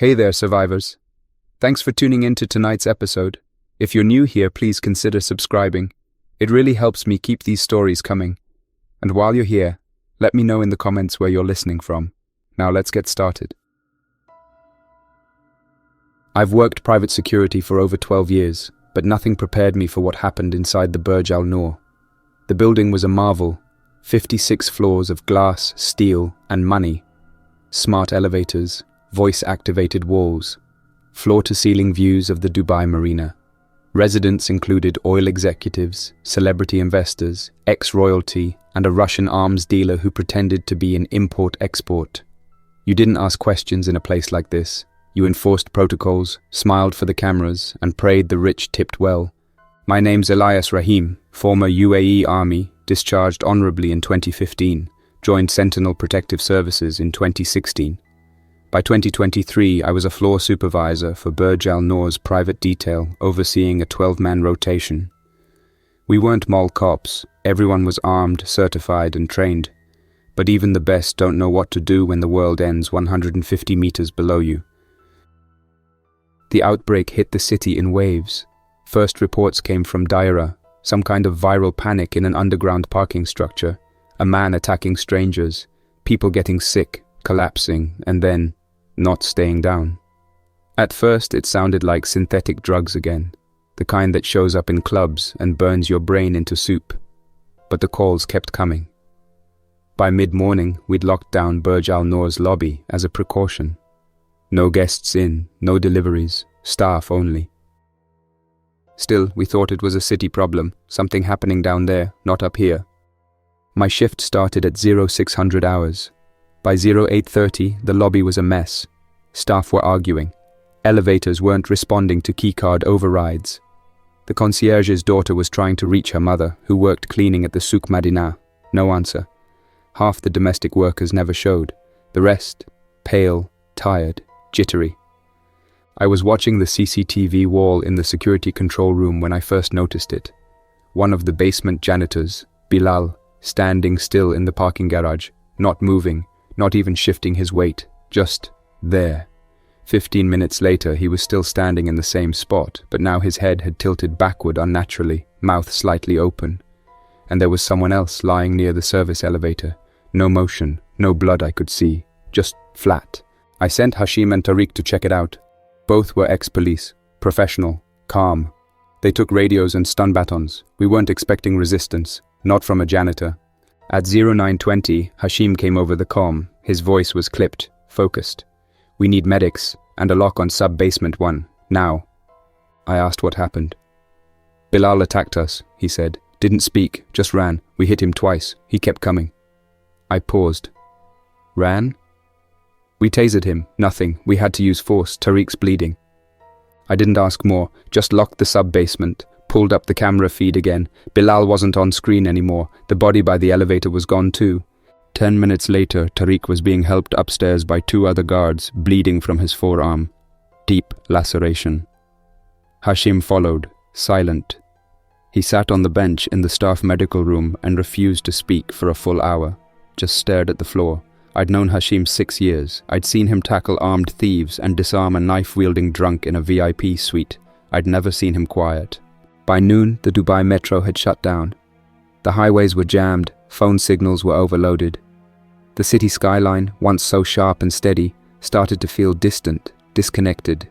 Hey there, survivors. Thanks for tuning in to tonight's episode. If you're new here, please consider subscribing. It really helps me keep these stories coming. And while you're here, let me know in the comments where you're listening from. Now let's get started. I've worked private security for over 12 years, but nothing prepared me for what happened inside the Burj Al Noor. The building was a marvel, 56 floors of glass, steel, and money. Smart elevators, voice-activated walls, floor-to-ceiling views of the Dubai Marina. Residents included oil executives, celebrity investors, ex-royalty, and a Russian arms dealer who pretended to be an import-export. You didn't ask questions in a place like this. You enforced protocols, smiled for the cameras, and prayed the rich tipped well. My name's Elias Rahim, former UAE Army, discharged honorably in 2015, joined Sentinel Protective Services in 2016. By 2023, I was a floor supervisor for Burj Al Noor's private detail, overseeing a 12-man rotation. We weren't mall cops. Everyone was armed, certified, and trained. But even the best don't know what to do when the world ends 150 meters below you. The outbreak hit the city in waves. First reports came from Daira, some kind of viral panic in an underground parking structure, a man attacking strangers, people getting sick, collapsing, and then not staying down. At first, it sounded like synthetic drugs again, the kind that shows up in clubs and burns your brain into soup. But the calls kept coming. By mid-morning, we'd locked down Burj Al Noor's lobby as a precaution. No guests in, no deliveries, staff only. Still, we thought it was a city problem, something happening down there, not up here. My shift started at 0600 hours. By 0830, the lobby was a mess. Staff were arguing. Elevators weren't responding to keycard overrides. The concierge's daughter was trying to reach her mother, who worked cleaning at the Souk Madinah. No answer. Half the domestic workers never showed. The rest, pale, tired, jittery. I was watching the CCTV wall in the security control room when I first noticed it. One of the basement janitors, Bilal, standing still in the parking garage, not moving, not even shifting his weight, just there. 15 minutes later, he was still standing in the same spot, but now his head had tilted backward unnaturally, mouth slightly open. And there was someone else lying near the service elevator. No motion, no blood I could see, just flat. I sent Hashim and Tariq to check it out. Both were ex-police, professional, calm. They took radios and stun batons. We weren't expecting resistance, not from a janitor. At 0920, Hashim came over the comm. His voice was clipped, focused. We need medics and a lock on sub-basement 1, now. I asked what happened. Bilal attacked us, he said. Didn't speak, just ran. We hit him twice. He kept coming. I paused. Ran? We tasered him. Nothing. We had to use force. Tariq's bleeding. I didn't ask more, just locked the sub-basement. Pulled up the camera feed again. Bilal wasn't on screen anymore. The body by the elevator was gone too. 10 minutes later, Tariq was being helped upstairs by 2 other guards, bleeding from his forearm. Deep laceration. Hashim followed, silent. He sat on the bench in the staff medical room and refused to speak for a full hour. Just stared at the floor. I'd known Hashim 6 years. I'd seen him tackle armed thieves and disarm a knife-wielding drunk in a VIP suite. I'd never seen him quiet. By noon, the Dubai metro had shut down. The highways were jammed, phone signals were overloaded. The city skyline, once so sharp and steady, started to feel distant, disconnected.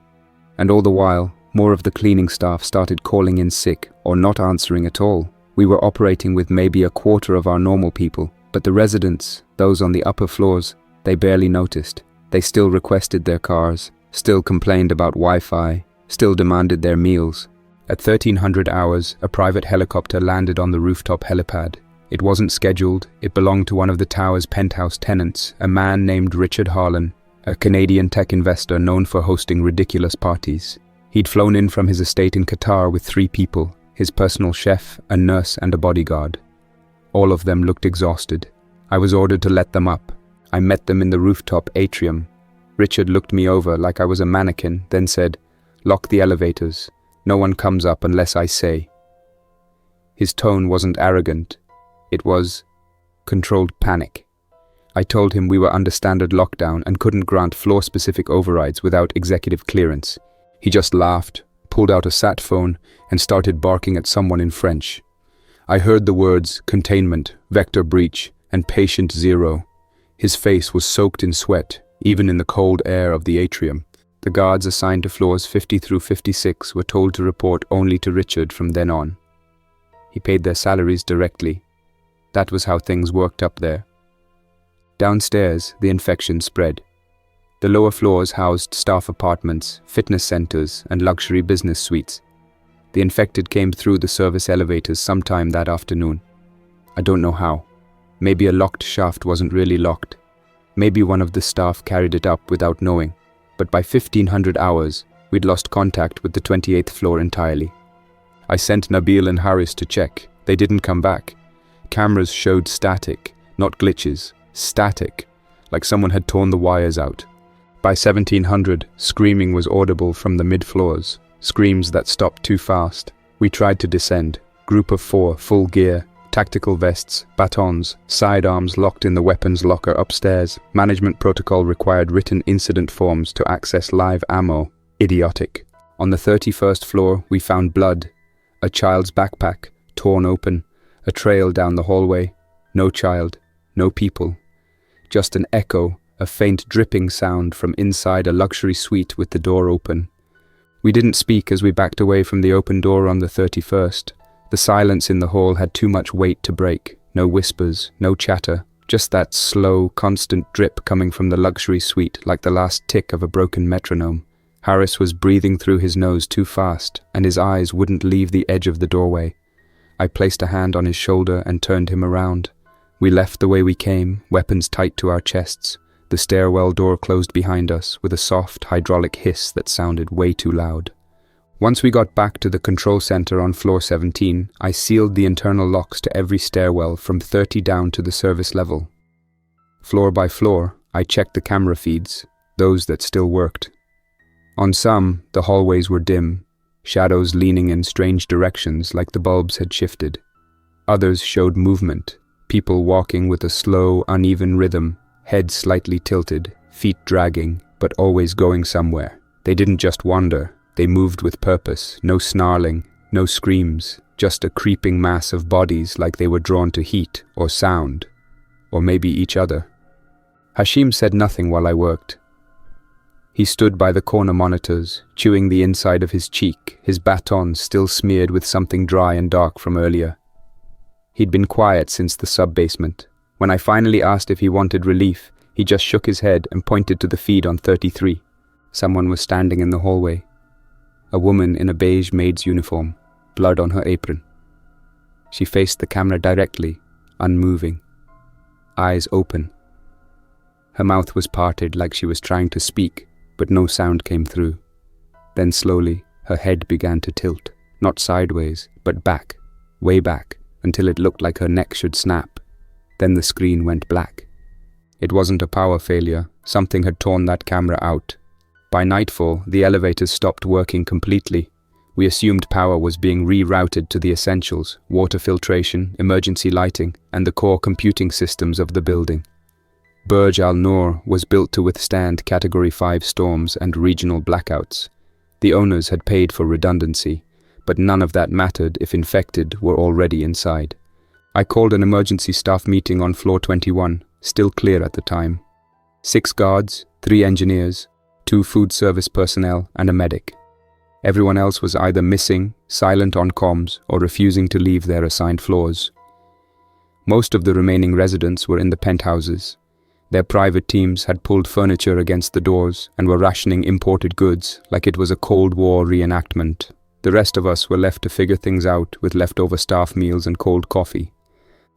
And all the while, more of the cleaning staff started calling in sick or not answering at all. We were operating with maybe a quarter of our normal people, but the residents, those on the upper floors, they barely noticed. They still requested their cars, still complained about Wi-Fi, still demanded their meals. At 1300 hours, a private helicopter landed on the rooftop helipad. It wasn't scheduled. It belonged to one of the tower's penthouse tenants, a man named Richard Harlan, a Canadian tech investor known for hosting ridiculous parties. He'd flown in from his estate in Qatar with 3 people, his personal chef, a nurse, and a bodyguard. All of them looked exhausted. I was ordered to let them up. I met them in the rooftop atrium. Richard looked me over like I was a mannequin, then said, "Lock the elevators. No one comes up unless I say." His tone wasn't arrogant. It was controlled panic. I told him we were under standard lockdown and couldn't grant floor-specific overrides without executive clearance. He just laughed, pulled out a sat phone, and started barking at someone in French. I heard the words containment, vector breach, and patient zero. His face was soaked in sweat, even in the cold air of the atrium. The guards assigned to floors 50 through 56 were told to report only to Richard from then on. He paid their salaries directly. That was how things worked up there. Downstairs, the infection spread. The lower floors housed staff apartments, fitness centers, and luxury business suites. The infected came through the service elevators sometime that afternoon. I don't know how. Maybe a locked shaft wasn't really locked. Maybe one of the staff carried it up without knowing. But by 1500 hours, we'd lost contact with the 28th floor entirely. I sent Nabil and Harris to check. They didn't come back. Cameras showed static, not glitches. Static, like someone had torn the wires out. By 1700, screaming was audible from the mid-floors, screams that stopped too fast. We tried to descend. Group of 4, full gear, tactical vests, batons, sidearms locked in the weapons locker upstairs. Management protocol required written incident forms to access live ammo. Idiotic. On the 31st floor, we found blood. A child's backpack, torn open. A trail down the hallway. No child. No people. Just an echo, a faint dripping sound from inside a luxury suite with the door open. We didn't speak as we backed away from the open door on the 31st. The silence in the hall had too much weight to break. No whispers, no chatter, just that slow, constant drip coming from the luxury suite like the last tick of a broken metronome. Harris was breathing through his nose too fast, and his eyes wouldn't leave the edge of the doorway. I placed a hand on his shoulder and turned him around. We left the way we came, weapons tight to our chests. The stairwell door closed behind us with a soft, hydraulic hiss that sounded way too loud. Once we got back to the control center on floor 17, I sealed the internal locks to every stairwell from 30 down to the service level. Floor by floor, I checked the camera feeds, those that still worked. On some, the hallways were dim, shadows leaning in strange directions like the bulbs had shifted. Others showed movement. People walking with a slow, uneven rhythm, heads slightly tilted, feet dragging, but always going somewhere. They didn't just wander, they moved with purpose, no snarling, no screams, just a creeping mass of bodies like they were drawn to heat or sound, or maybe each other. Hashim said nothing while I worked. He stood by the corner monitors, chewing the inside of his cheek, his baton still smeared with something dry and dark from earlier. He'd been quiet since the sub-basement. When I finally asked if he wanted relief, he just shook his head and pointed to the feed on 33. Someone was standing in the hallway. A woman in a beige maid's uniform, blood on her apron. She faced the camera directly, unmoving, eyes open. Her mouth was parted like she was trying to speak, but no sound came through. Then slowly, her head began to tilt, not sideways, but back, way back, until it looked like her neck should snap. Then the screen went black. It wasn't a power failure. Something had torn that camera out. By nightfall, the elevators stopped working completely. We assumed power was being rerouted to the essentials, water filtration, emergency lighting, and the core computing systems of the building. Burj Al Noor was built to withstand Category 5 storms and regional blackouts. The owners had paid for redundancy, but none of that mattered if infected were already inside. I called an emergency staff meeting on floor 21, still clear at the time. 6 guards, 3 engineers, 2 food service personnel, and a medic. Everyone else was either missing, silent on comms, or refusing to leave their assigned floors. Most of the remaining residents were in the penthouses. Their private teams had pulled furniture against the doors and were rationing imported goods like it was a Cold War reenactment. The rest of us were left to figure things out with leftover staff meals and cold coffee.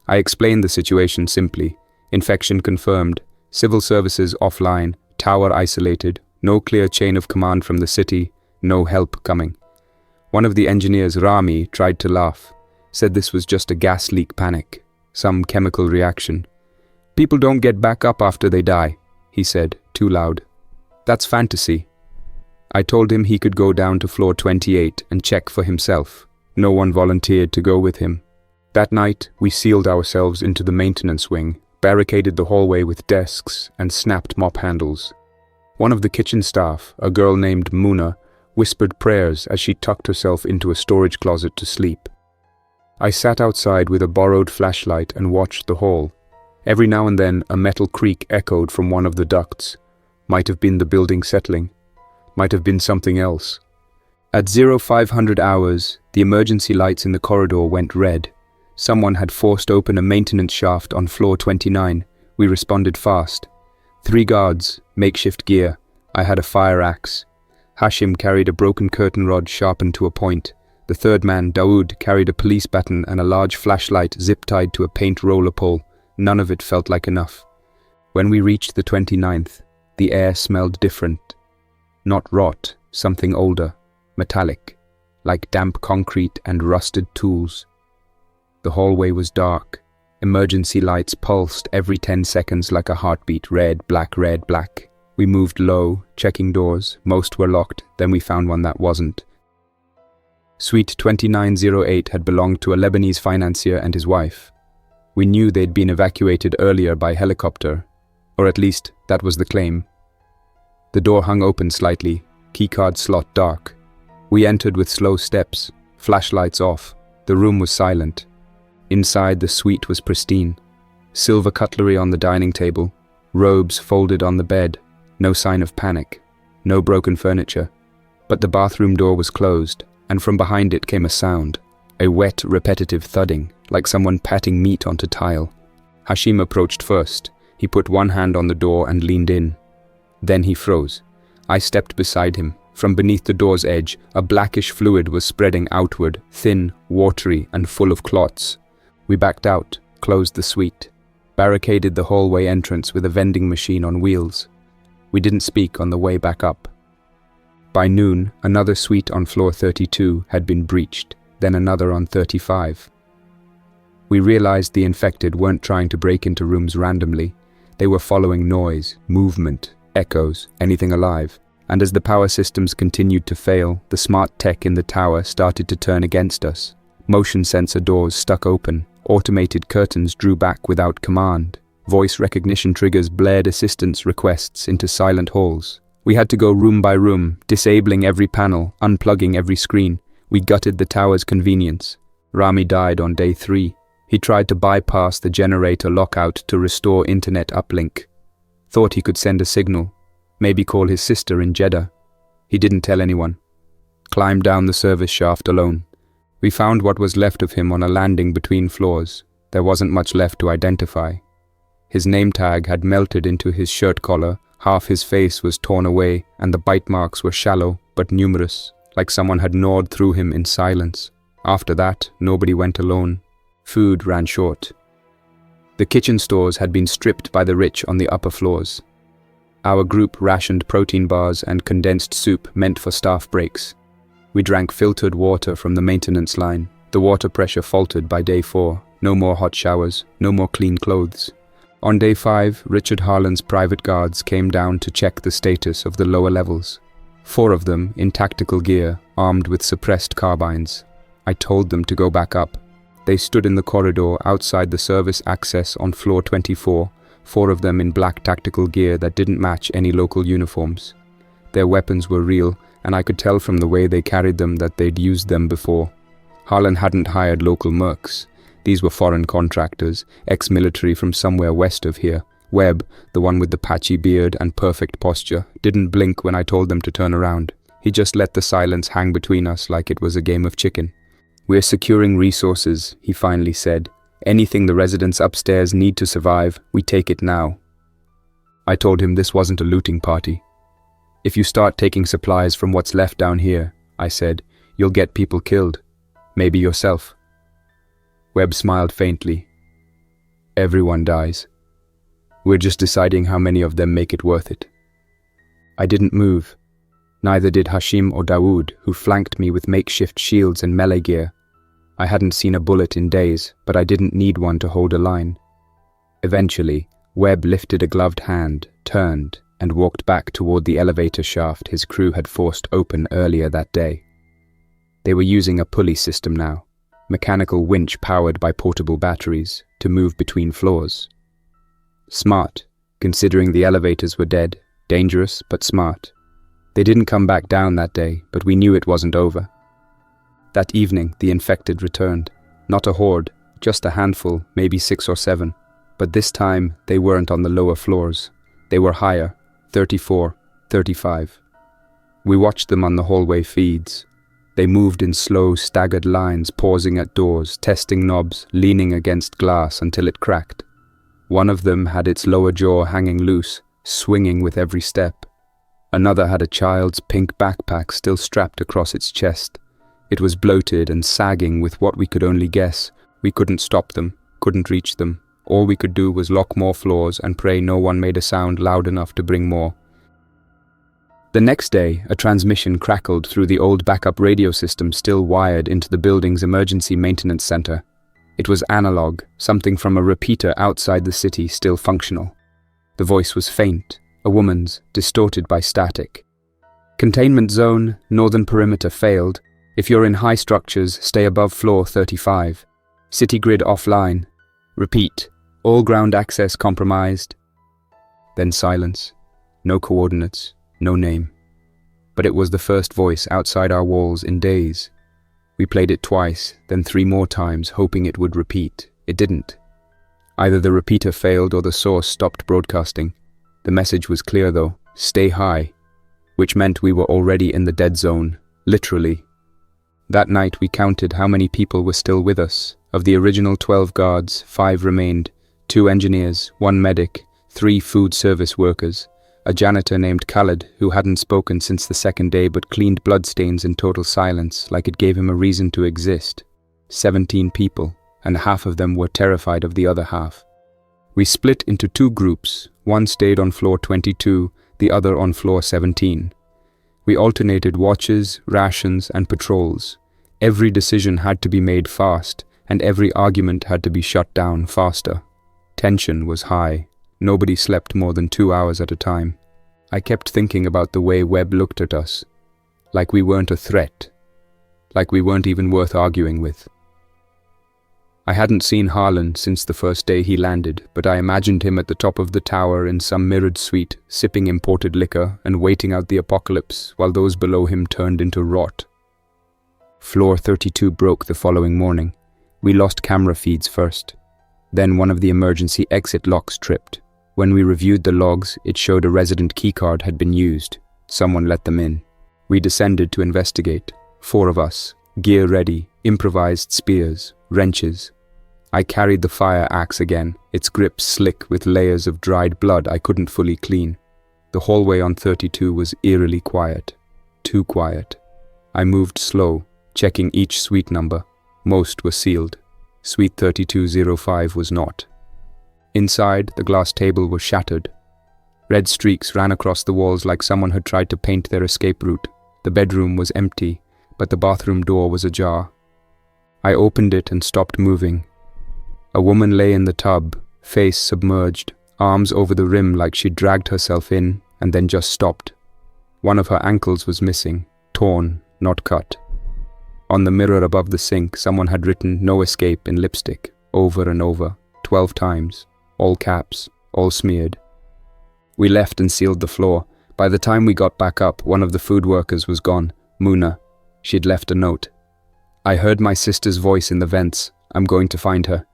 I explained the situation simply. Infection confirmed, civil services offline, tower isolated, no clear chain of command from the city, no help coming. One of the engineers, Rami, tried to laugh, said this was just a gas leak panic, some chemical reaction. People don't get back up after they die, he said, too loud. That's fantasy. I told him he could go down to floor 28 and check for himself. No one volunteered to go with him. That night, we sealed ourselves into the maintenance wing, barricaded the hallway with desks, and snapped mop handles. One of the kitchen staff, a girl named Muna, whispered prayers as she tucked herself into a storage closet to sleep. I sat outside with a borrowed flashlight and watched the hall. Every now and then, a metal creak echoed from one of the ducts. Might have been the building settling. Might have been something else. At 0500 hours, the emergency lights in the corridor went red. Someone had forced open a maintenance shaft on floor 29. We responded fast. 3 guards, makeshift gear. I had a fire axe. Hashim carried a broken curtain rod sharpened to a point. The third man, Dawood, carried a police baton and a large flashlight zip-tied to a paint roller pole. None of it felt like enough. When we reached the 29th, the air smelled different. Not rot, something older, metallic, like damp concrete and rusted tools. The hallway was dark. Emergency lights pulsed every 10 seconds like a heartbeat, red, black, red, black. We moved low, checking doors. Most were locked, then we found one that wasn't. Suite 2908 had belonged to a Lebanese financier and his wife. We knew they'd been evacuated earlier by helicopter, or at least that was the claim. The door hung open slightly, keycard slot dark. We entered with slow steps, flashlights off. The room was silent. Inside, the suite was pristine. Silver cutlery on the dining table, robes folded on the bed. No sign of panic, no broken furniture. But the bathroom door was closed, and from behind it came a sound, a wet, repetitive thudding, like someone patting meat onto tile. Hashim approached first. He put one hand on the door and leaned in. Then he froze. I stepped beside him. From beneath the door's edge, a blackish fluid was spreading outward, thin, watery, and full of clots. We backed out, closed the suite, barricaded the hallway entrance with a vending machine on wheels. We didn't speak on the way back up. By noon, another suite on floor 32 had been breached, then another on 35. We realized the infected weren't trying to break into rooms randomly. They were following noise, movement, echoes, anything alive. And as the power systems continued to fail, the smart tech in the tower started to turn against us. Motion sensor doors stuck open. Automated curtains drew back without command. Voice recognition triggers blared assistance requests into silent halls. We had to go room by room, disabling every panel, unplugging every screen. We gutted the tower's convenience. Rami died on day 3. He tried to bypass the generator lockout to restore internet uplink. Thought he could send a signal, maybe call his sister in Jeddah. He didn't tell anyone. Climbed down the service shaft alone. We found what was left of him on a landing between floors. There wasn't much left to identify. His name tag had melted into his shirt collar, half his face was torn away, and the bite marks were shallow but numerous, like someone had gnawed through him in silence. After that, nobody went alone. Food ran short. The kitchen stores had been stripped by the rich on the upper floors. Our group rationed protein bars and condensed soup meant for staff breaks. We drank filtered water from the maintenance line. The water pressure faltered by day 4. No more hot showers, no more clean clothes. On day 5, Richard Harlan's private guards came down to check the status of the lower levels. 4 of them, in tactical gear, armed with suppressed carbines. I told them to go back up. They stood in the corridor outside the service access on floor 24, 4 of them in black tactical gear that didn't match any local uniforms. Their weapons were real, and I could tell from the way they carried them that they'd used them before. Harlan hadn't hired local mercs. These were foreign contractors, ex-military from somewhere west of here. Webb, the one with the patchy beard and perfect posture, didn't blink when I told them to turn around. He just let the silence hang between us like it was a game of chicken. "We're securing resources," he finally said. "Anything the residents upstairs need to survive, we take it now." I told him this wasn't a looting party. "If you start taking supplies from what's left down here," I said, "you'll get people killed. Maybe yourself." Webb smiled faintly. "Everyone dies. We're just deciding how many of them make it worth it." I didn't move. Neither did Hashim or Dawood, who flanked me with makeshift shields and melee gear. I hadn't seen a bullet in days, but I didn't need one to hold a line. Eventually, Webb lifted a gloved hand, turned, and walked back toward the elevator shaft his crew had forced open earlier that day. They were using a pulley system now, mechanical winch powered by portable batteries, to move between floors. Smart, considering the elevators were dead. Dangerous, but smart. They didn't come back down that day, but we knew it wasn't over. That evening, the infected returned. Not a horde, just a handful, maybe 6 or 7. But this time, they weren't on the lower floors. They were higher, 34, 35. We watched them on the hallway feeds. They moved in slow, staggered lines, pausing at doors, testing knobs, leaning against glass until it cracked. One of them had its lower jaw hanging loose, swinging with every step. Another had a child's pink backpack still strapped across its chest. It was bloated and sagging with what we could only guess. We couldn't stop them, couldn't reach them. All we could do was lock more floors and pray no one made a sound loud enough to bring more. The next day, a transmission crackled through the old backup radio system still wired into the building's emergency maintenance center. It was analog, something from a repeater outside the city still functional. The voice was faint, a woman's, distorted by static. Containment zone, northern perimeter failed. If you're in high structures, stay above floor 35. City grid offline. Repeat, all ground access compromised. Then silence. No coordinates, no name. But it was the first voice outside our walls in days. We played it twice, then 3 more times, hoping it would repeat. It didn't. Either the repeater failed or the source stopped broadcasting. The message was clear though, stay high, which meant we were already in the dead zone, literally. That night we counted how many people were still with us. Of the original 12 guards, 5 remained, 2 engineers, 1 medic, 3 food service workers, a janitor named Khaled who hadn't spoken since the second day but cleaned bloodstains in total silence like it gave him a reason to exist. 17 people, and half of them were terrified of the other half. We split into 2 groups, one stayed on floor 22, the other on floor 17. We alternated watches, rations, and patrols. Every decision had to be made fast, and every argument had to be shut down faster. Tension was high. Nobody slept more than 2 hours at a time. I kept thinking about the way Webb looked at us. Like we weren't a threat. Like we weren't even worth arguing with. I hadn't seen Harlan since the first day he landed, but I imagined him at the top of the tower in some mirrored suite, sipping imported liquor and waiting out the apocalypse while those below him turned into rot. Floor 32 broke the following morning. We lost camera feeds first. Then one of the emergency exit locks tripped. When we reviewed the logs, it showed a resident keycard had been used. Someone let them in. We descended to investigate. 4 of us, gear ready, improvised spears, wrenches. I carried the fire axe again, its grip slick with layers of dried blood I couldn't fully clean. The hallway on 32 was eerily quiet. Too quiet. I moved slow, checking each suite number. Most were sealed. Suite 3205 was not. Inside, the glass table was shattered. Red streaks ran across the walls like someone had tried to paint their escape route. The bedroom was empty, but the bathroom door was ajar. I opened it and stopped moving. A woman lay in the tub, face submerged, arms over the rim like she'd dragged herself in and then just stopped. One of her ankles was missing, torn, not cut. On the mirror above the sink, someone had written "No escape" in lipstick, over and over, 12 times, all caps, all smeared. We left and sealed the floor. By the time we got back up, one of the food workers was gone, Muna. She'd left a note. I heard my sister's voice in the vents. I'm going to find her.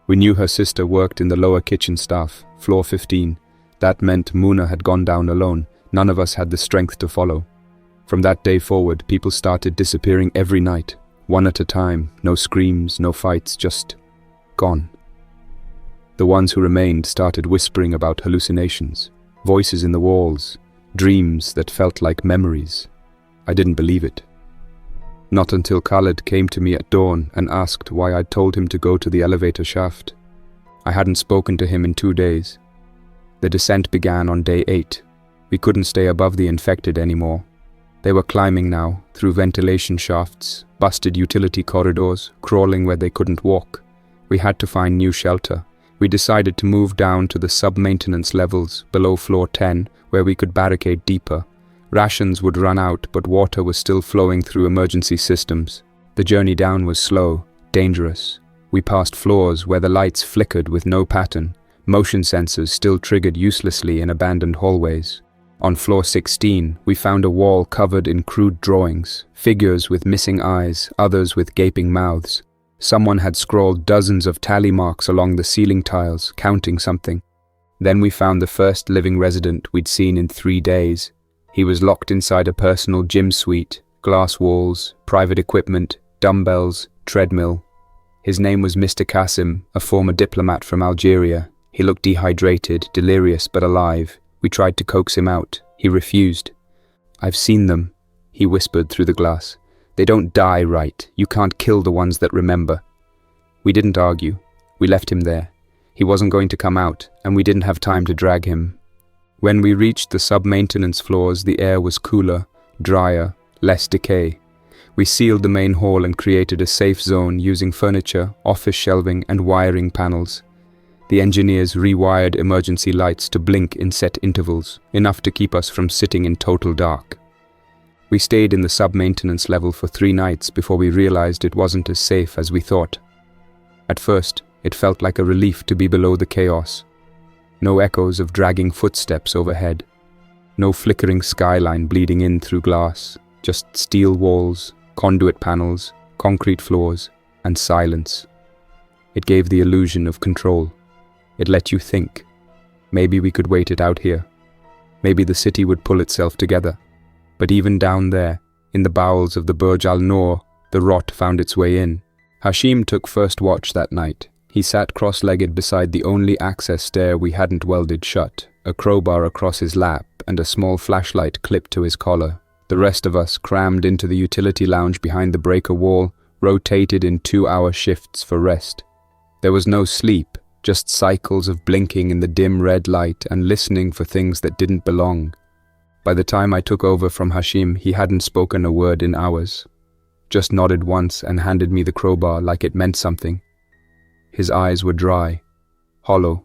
We knew her sister worked in the lower kitchen staff, floor 15. That meant Muna had gone down alone. None of us had the strength to follow. From that day forward, people started disappearing every night, one at a time. No screams, no fights, just gone. The ones who remained started whispering about hallucinations, voices in the walls, dreams that felt like memories. I didn't believe it. Not until Khaled came to me at dawn and asked why I'd told him to go to the elevator shaft. I hadn't spoken to him in 2 days. The descent began on day 8. We couldn't stay above the infected anymore. They were climbing now, through ventilation shafts, busted utility corridors, crawling where they couldn't walk. We had to find new shelter. We decided to move down to the sub-maintenance levels, below floor 10, where we could barricade deeper. Rations would run out, but water was still flowing through emergency systems. The journey down was slow, dangerous. We passed floors where the lights flickered with no pattern, Motion sensors still triggered uselessly in abandoned hallways. On floor 16, we found a wall covered in crude drawings, figures with missing eyes, others with gaping mouths. Someone had scrawled dozens of tally marks along the ceiling tiles, counting something. Then we found the first living resident we'd seen in 3 days. He was locked inside a personal gym suite, glass walls, private equipment, dumbbells, treadmill. His name was Mr. Qasim, a former diplomat from Algeria. He looked dehydrated, delirious but alive. We tried to coax him out. He refused. "I've seen them," he whispered through the glass. "They don't die right. You can't kill the ones that remember." We didn't argue. We left him there. He wasn't going to come out, and we didn't have time to drag him. When we reached the sub-maintenance floors, the air was cooler, drier, less decay. We sealed the main hall and created a safe zone using furniture, office shelving, and wiring panels. The engineers rewired emergency lights to blink in set intervals, enough to keep us from sitting in total dark. We stayed in the sub-maintenance level for 3 nights before we realized it wasn't as safe as we thought. At first, it felt like a relief to be below the chaos. No echoes of dragging footsteps overhead. No flickering skyline bleeding in through glass. Just steel walls, conduit panels, concrete floors, and silence. It gave the illusion of control. It let you think. Maybe we could wait it out here. Maybe the city would pull itself together. But even down there, in the bowels of the Burj Al Noor, the rot found its way in. Hashim took first watch that night. He sat cross-legged beside the only access stair we hadn't welded shut, a crowbar across his lap and a small flashlight clipped to his collar. The rest of us, crammed into the utility lounge behind the breaker wall, rotated in 2-hour shifts for rest. There was no sleep, just cycles of blinking in the dim red light and listening for things that didn't belong. By the time I took over from Hashim, he hadn't spoken a word in hours. Just nodded once and handed me the crowbar like it meant something. His eyes were dry, hollow,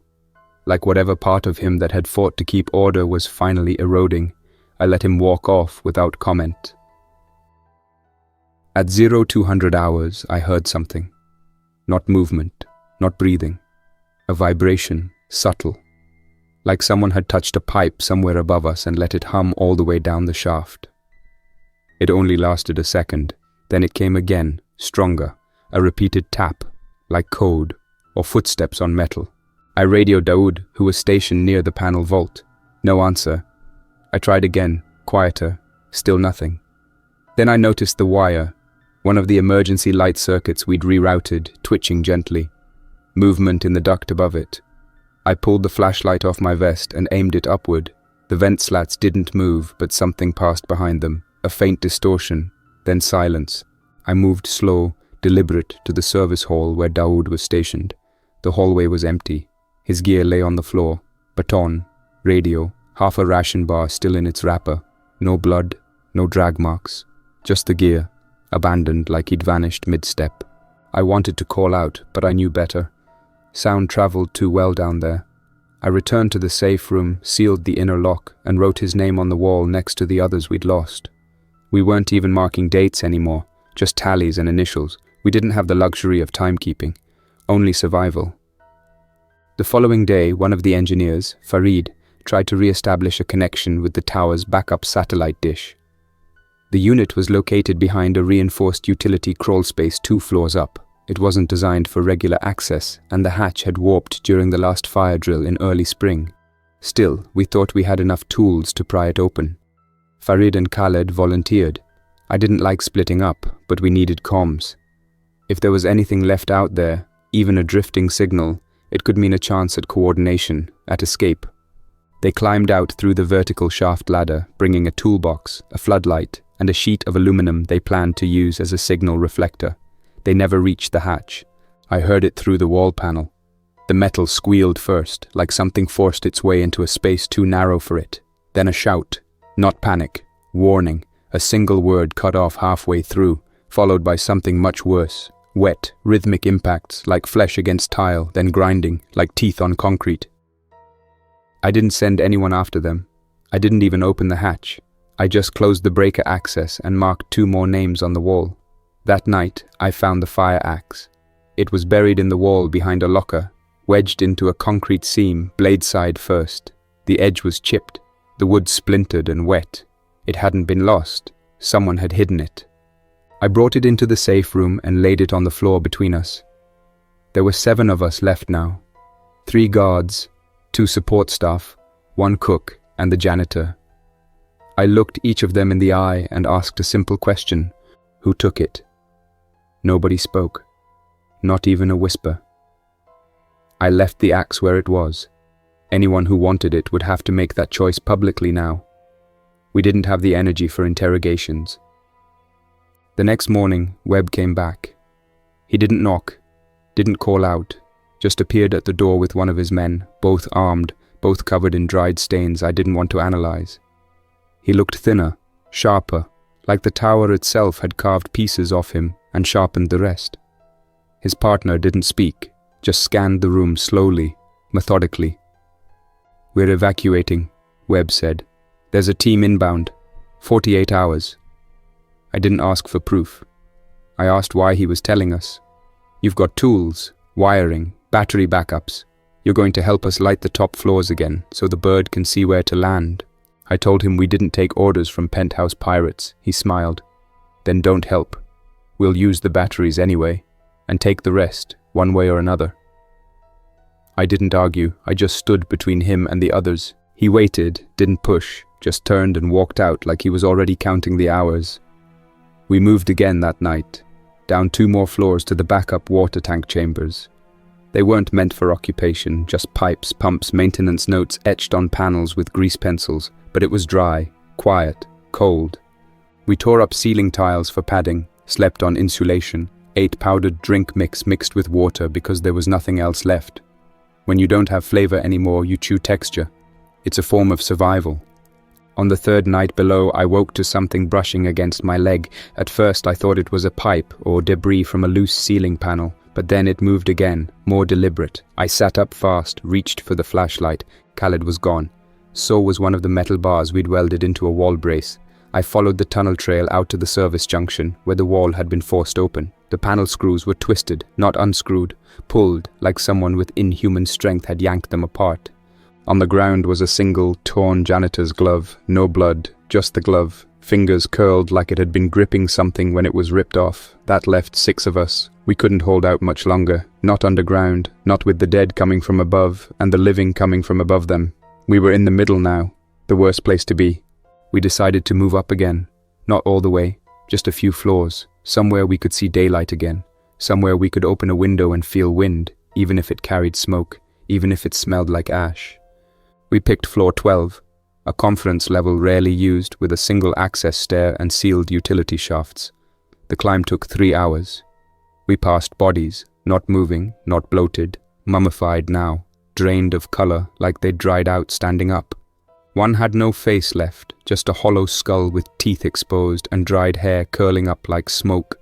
like whatever part of him that had fought to keep order was finally eroding. I let him walk off without comment. At 0200 hours, I heard something. Not movement, not breathing. A vibration, subtle. Like someone had touched a pipe somewhere above us and let it hum all the way down the shaft. It only lasted a second. Then it came again, stronger. A repeated tap, like code, or footsteps on metal. I radioed Daoud, who was stationed near the panel vault. No answer. I tried again, quieter, still nothing. Then I noticed the wire, one of the emergency light circuits we'd rerouted, twitching gently. Movement in the duct above it. I pulled the flashlight off my vest and aimed it upward. The vent slats didn't move, but something passed behind them, a faint distortion, then silence. I moved slow, deliberate, to the service hall where Daoud was stationed. The hallway was empty. His gear lay on the floor. Baton, radio, half a ration bar still in its wrapper. No blood, no drag marks. Just the gear, abandoned like he'd vanished mid-step. I wanted to call out, but I knew better. Sound traveled too well down there. I returned to the safe room, sealed the inner lock, and wrote his name on the wall next to the others we'd lost. We weren't even marking dates anymore, just tallies and initials. We didn't have the luxury of timekeeping, only survival. The following day, one of the engineers, Farid, tried to re-establish a connection with the tower's backup satellite dish. The unit was located behind a reinforced utility crawl space 2 floors up. It wasn't designed for regular access, and the hatch had warped during the last fire drill in early spring. Still, we thought we had enough tools to pry it open. Farid and Khaled volunteered. I didn't like splitting up, but we needed comms. If there was anything left out there, even a drifting signal, it could mean a chance at coordination, at escape. They climbed out through the vertical shaft ladder, bringing a toolbox, a floodlight, and a sheet of aluminum they planned to use as a signal reflector. They never reached the hatch. I heard it through the wall panel. The metal squealed first, like something forced its way into a space too narrow for it. Then a shout. Not panic. Warning. A single word cut off halfway through, followed by something much worse. Wet, rhythmic impacts, like flesh against tile, then grinding, like teeth on concrete. I didn't send anyone after them. I didn't even open the hatch. I just closed the breaker access and marked 2 more names on the wall. That night, I found the fire axe. It was buried in the wall behind a locker, wedged into a concrete seam, blade side first. The edge was chipped, the wood splintered and wet. It hadn't been lost. Someone had hidden it. I brought it into the safe room and laid it on the floor between us. There were 7 of us left now. 3 guards, 2 support staff, 1 cook, and the janitor. I looked each of them in the eye and asked a simple question. Who took it? Nobody spoke. Not even a whisper. I left the axe where it was. Anyone who wanted it would have to make that choice publicly now. We didn't have the energy for interrogations. The next morning, Webb came back. He didn't knock, didn't call out, just appeared at the door with one of his men, both armed, both covered in dried stains I didn't want to analyze. He looked thinner, sharper, like the tower itself had carved pieces off him and sharpened the rest. His partner didn't speak, just scanned the room slowly, methodically. "We're evacuating," Webb said. "There's a team inbound. 48 hours. I didn't ask for proof. I asked why he was telling us. "You've got tools, wiring, battery backups. You're going to help us light the top floors again so the bird can see where to land." I told him we didn't take orders from penthouse pirates. He smiled. "Then don't help. We'll use the batteries anyway, and take the rest, one way or another." I didn't argue. I just stood between him and the others. He waited, didn't push, just turned and walked out like he was already counting the hours. We moved again that night, down 2 more floors to the backup water tank chambers. They weren't meant for occupation, just pipes, pumps, maintenance notes etched on panels with grease pencils, but it was dry, quiet, cold. We tore up ceiling tiles for padding, slept on insulation, ate powdered drink mix mixed with water because there was nothing else left. When you don't have flavor anymore, you chew texture. It's a form of survival. On the 3rd night below, I woke to something brushing against my leg. At first I thought it was a pipe or debris from a loose ceiling panel, but then it moved again, more deliberate. I sat up fast, reached for the flashlight. Khaled was gone. So was one of the metal bars we'd welded into a wall brace. I followed the tunnel trail out to the service junction, where the wall had been forced open. The panel screws were twisted, not unscrewed, pulled like someone with inhuman strength had yanked them apart. On the ground was a single, torn janitor's glove, no blood, just the glove, fingers curled like it had been gripping something when it was ripped off. That left 6 of us. We couldn't hold out much longer, not underground, not with the dead coming from above and the living coming from above them. We were in the middle now, the worst place to be. We decided to move up again, not all the way, just a few floors, somewhere we could see daylight again, somewhere we could open a window and feel wind, even if it carried smoke, even if it smelled like ash. We picked floor 12, a conference level rarely used with a single access stair and sealed utility shafts. The climb took 3 hours. We passed bodies, not moving, not bloated, mummified now, drained of color like they'd dried out standing up. One had no face left, just a hollow skull with teeth exposed and dried hair curling up like smoke.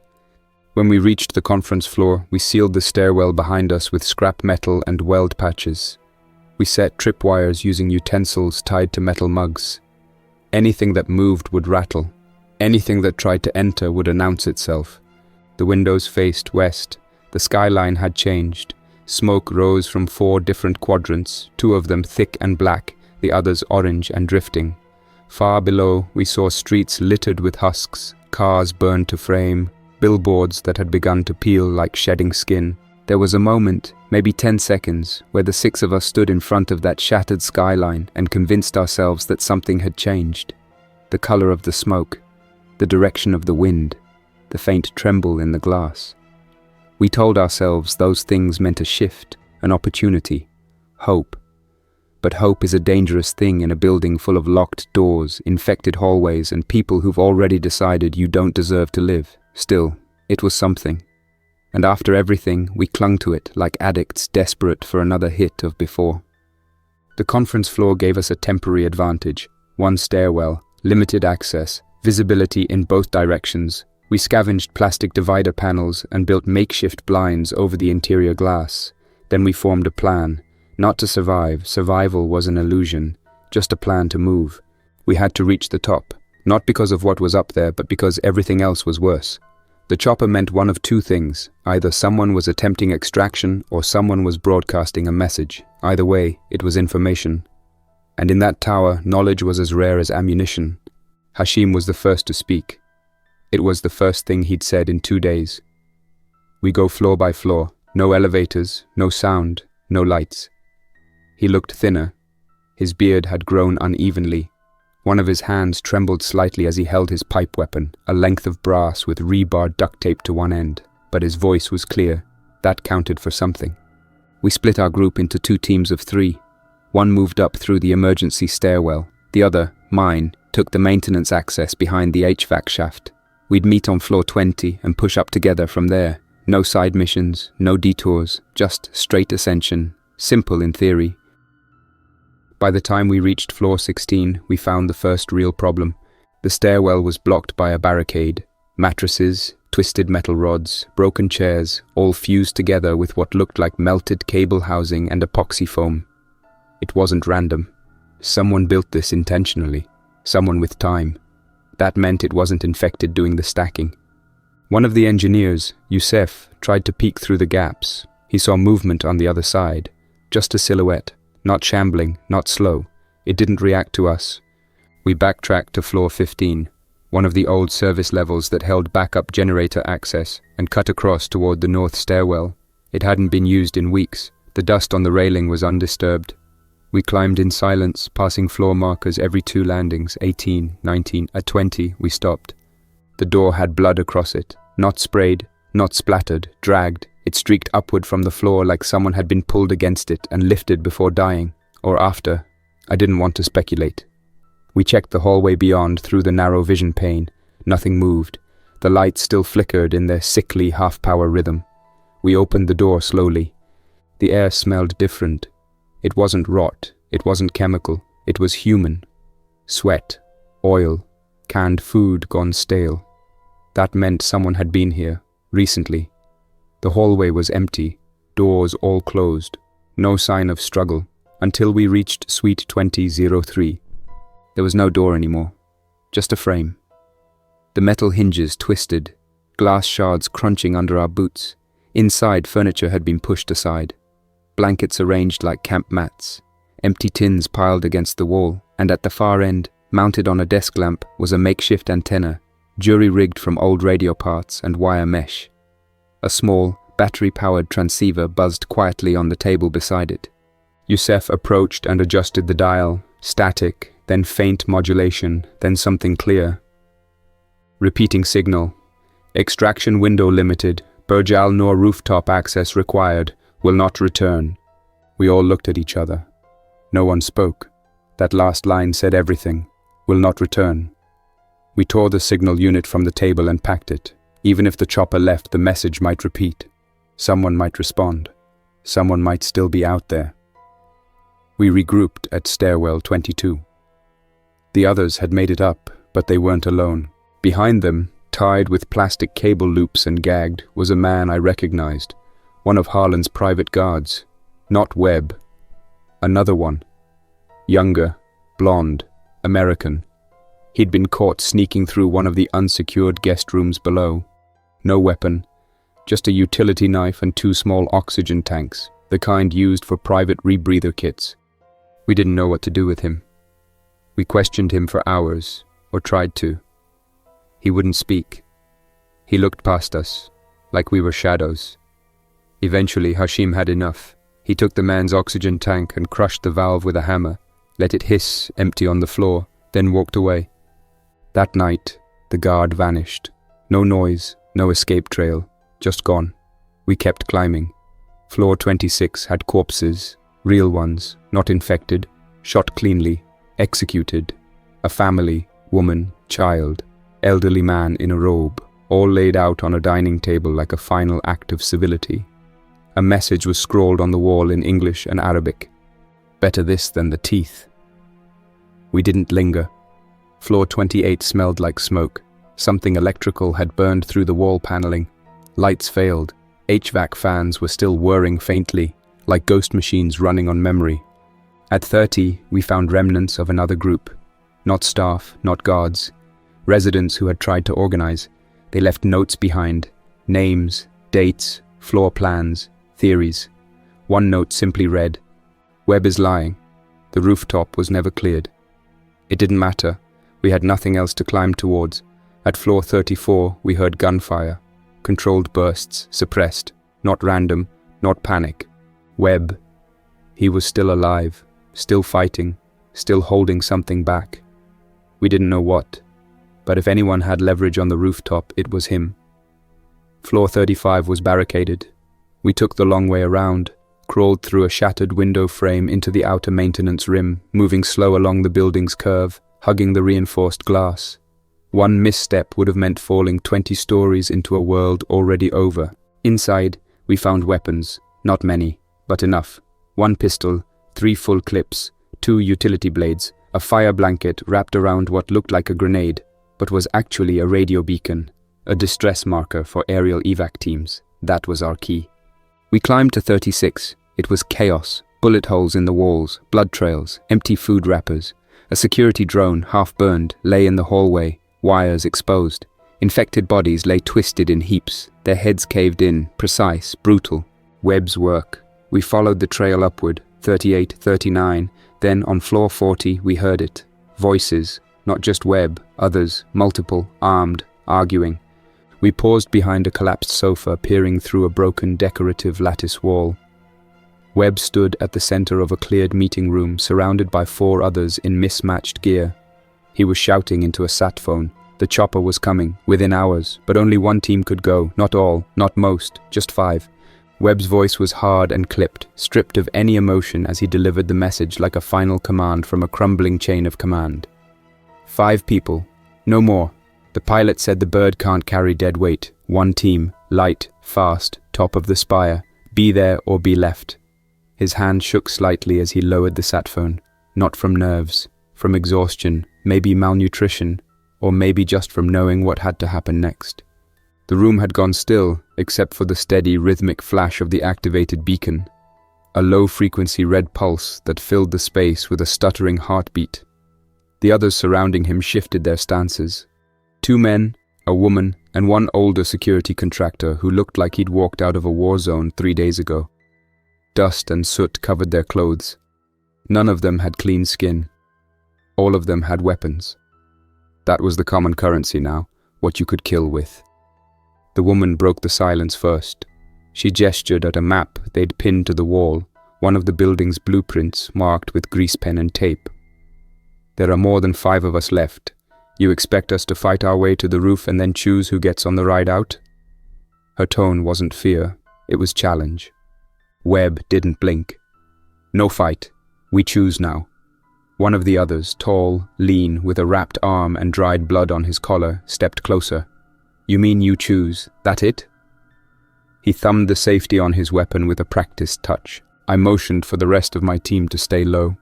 When we reached the conference floor, we sealed the stairwell behind us with scrap metal and weld patches. We set tripwires using utensils tied to metal mugs. Anything that moved would rattle. Anything that tried to enter would announce itself. The windows faced west. The skyline had changed. Smoke rose from 4 different quadrants, 2 of them thick and black, the others orange and drifting. Far below, we saw streets littered with husks, cars burned to frame, billboards that had begun to peel like shedding skin. There was a moment, maybe 10 seconds, where the 6 of us stood in front of that shattered skyline and convinced ourselves that something had changed. The color of the smoke, the direction of the wind, the faint tremble in the glass. We told ourselves those things meant a shift, an opportunity, hope. But hope is a dangerous thing in a building full of locked doors, infected hallways, and people who've already decided you don't deserve to live. Still, it was something. And after everything, we clung to it like addicts desperate for another hit of before. The conference floor gave us a temporary advantage. 1 stairwell, limited access, visibility in both directions. We scavenged plastic divider panels and built makeshift blinds over the interior glass. Then we formed a plan. Not to survive, survival was an illusion, just a plan to move. We had to reach the top, not because of what was up there, but because everything else was worse. The chopper meant one of two things. Either someone was attempting extraction or someone was broadcasting a message. Either way, it was information. And in that tower, knowledge was as rare as ammunition. Hashim was the first to speak. It was the first thing he'd said in 2 days. We go floor by floor. No elevators, no sound, no lights. He looked thinner. His beard had grown unevenly. One of his hands trembled slightly as he held his pipe weapon, a length of brass with rebar duct taped to one end. But his voice was clear. That counted for something. We split our group into 2 teams of 3. One moved up through the emergency stairwell. The other, mine, took the maintenance access behind the HVAC shaft. We'd meet on floor 20 and push up together from there. No side missions, no detours, just straight ascension. Simple in theory. By the time we reached floor 16, we found the first real problem. The stairwell was blocked by a barricade. Mattresses, twisted metal rods, broken chairs, all fused together with what looked like melted cable housing and epoxy foam. It wasn't random. Someone built this intentionally. Someone with time. That meant it wasn't infected doing the stacking. One of the engineers, Youssef, tried to peek through the gaps. He saw movement on the other side. Just a silhouette. Not shambling, not slow. It didn't react to us. We backtracked to floor 15, one of the old service levels that held backup generator access, and cut across toward the north stairwell. It hadn't been used in weeks. The dust on the railing was undisturbed. We climbed in silence, passing floor markers every 2 landings, 18, 19. At 20, we stopped. The door had blood across it. Not sprayed, not splattered, dragged. It streaked upward from the floor like someone had been pulled against it and lifted before dying. Or after. I didn't want to speculate. We checked the hallway beyond through the narrow vision pane. Nothing moved. The lights still flickered in their sickly half-power rhythm. We opened the door slowly. The air smelled different. It wasn't rot. It wasn't chemical. It was human. Sweat. Oil. Canned food gone stale. That meant someone had been here. Recently. The hallway was empty, doors all closed, no sign of struggle, until we reached Suite 2003. There was no door anymore, just a frame. The metal hinges twisted, glass shards crunching under our boots. Inside, furniture had been pushed aside. Blankets arranged like camp mats, empty tins piled against the wall, and at the far end, mounted on a desk lamp, was a makeshift antenna, jury-rigged from old radio parts and wire mesh. A small, battery-powered transceiver buzzed quietly on the table beside it. Youssef approached and adjusted the dial, static, then faint modulation, then something clear. Repeating signal. Extraction window limited. Burj Al Noor rooftop access required. Will not return. We all looked at each other. No one spoke. That last line said everything. Will not return. We tore the signal unit from the table and packed it. Even if the chopper left, the message might repeat. Someone might respond. Someone might still be out there. We regrouped at stairwell 22. The others had made it up, but they weren't alone. Behind them, tied with plastic cable loops and gagged, was a man I recognized. One of Harlan's private guards. Not Webb. Another one. Younger, blonde, American. He'd been caught sneaking through one of the unsecured guest rooms below. No weapon, just a utility knife and 2 small oxygen tanks, the kind used for private rebreather kits. We didn't know what to do with him. We questioned him for hours, or tried to. He wouldn't speak. He looked past us, like we were shadows. Eventually, Hashim had enough. He took the man's oxygen tank and crushed the valve with a hammer, let it hiss empty on the floor, then walked away. That night, the guard vanished. No noise, no escape trail, just gone. We kept climbing. Floor 26 had corpses, real ones, not infected, shot cleanly, executed. A family, woman, child, elderly man in a robe, all laid out on a dining table like a final act of civility. A message was scrawled on the wall in English and Arabic. Better this than the teeth. We didn't linger. Floor 28 smelled like smoke. Something electrical had burned through the wall paneling. Lights failed. HVAC fans were still whirring faintly, like ghost machines running on memory. At 30, we found remnants of another group. Not staff, not guards. Residents who had tried to organize. They left notes behind, names, dates, floor plans, theories. One note simply read, "Webb is lying. The rooftop was never cleared." It didn't matter. We had nothing else to climb towards. At floor 34, we heard gunfire. Controlled bursts, suppressed, not random, not panic. Webb. He was still alive, still fighting, still holding something back. We didn't know what, but if anyone had leverage on the rooftop, it was him. Floor 35 was barricaded. We took the long way around, crawled through a shattered window frame into the outer maintenance rim, moving slow along the building's curve, hugging the reinforced glass. One misstep would have meant falling 20 stories into a world already over. Inside, we found weapons, not many, but enough. 1 pistol, 3 full clips, 2 utility blades, a fire blanket wrapped around what looked like a grenade, but was actually a radio beacon, a distress marker for aerial evac teams. That was our key. We climbed to 36. It was chaos, bullet holes in the walls, blood trails, empty food wrappers. A security drone, half burned, lay in the hallway, wires exposed. Infected bodies lay twisted in heaps, their heads caved in, precise, brutal. Webb's work. We followed the trail upward, 38, 39, then on floor 40 we heard it. Voices, not just Webb, others, multiple, armed, arguing. We paused behind a collapsed sofa, peering through a broken decorative lattice wall. Webb stood at the center of a cleared meeting room, surrounded by 4 others in mismatched gear. He was shouting into a sat phone. The chopper was coming, within hours, but only 1 team could go, not all, not most, just 5. Webb's voice was hard and clipped, stripped of any emotion as he delivered the message like a final command from a crumbling chain of command. 5 people, no more. The pilot said the bird can't carry dead weight. 1 team, light, fast, top of the spire. Be there or be left. His hand shook slightly as he lowered the sat phone. Not from nerves, from exhaustion, maybe malnutrition, or maybe just from knowing what had to happen next. The room had gone still, except for the steady, rhythmic flash of the activated beacon. A low-frequency red pulse that filled the space with a stuttering heartbeat. The others surrounding him shifted their stances. 2 men, a woman, and 1 older security contractor who looked like he'd walked out of a war zone 3 days ago. Dust and soot covered their clothes. None of them had clean skin. All of them had weapons. That was the common currency now, what you could kill with. The woman broke the silence first. She gestured at a map they'd pinned to the wall, one of the building's blueprints marked with grease pen and tape. "There are more than 5 of us left. You expect us to fight our way to the roof and then choose who gets on the ride out?" Her tone wasn't fear, it was challenge. Webb didn't blink. "No fight. We choose now." One of the others, tall, lean, with a wrapped arm and dried blood on his collar, stepped closer. "You mean you choose, that it?" He thumbed the safety on his weapon with a practiced touch. I motioned for the rest of my team to stay low.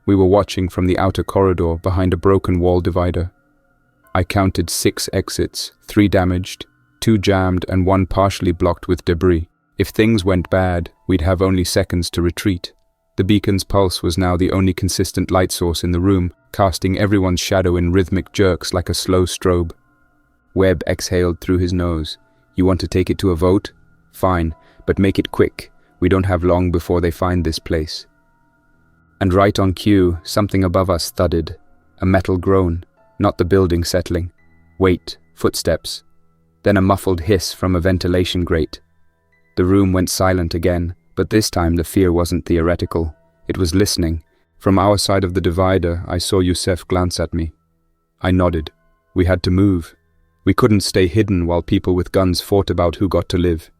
We were watching from the outer corridor behind a broken wall divider. I counted 6 exits, 3 damaged, 2 jammed and 1 partially blocked with debris. If things went bad, we'd have only seconds to retreat. The beacon's pulse was now the only consistent light source in the room, casting everyone's shadow in rhythmic jerks like a slow strobe. Webb exhaled through his nose. "You want to take it to a vote? Fine, but make it quick. We don't have long before they find this place." And right on cue, something above us thudded. A metal groan, not the building settling. Weight, footsteps. Then a muffled hiss from a ventilation grate. The room went silent again, but this time the fear wasn't theoretical. It was listening. From our side of the divider, I saw Youssef glance at me. I nodded. We had to move. We couldn't stay hidden while people with guns fought about who got to live.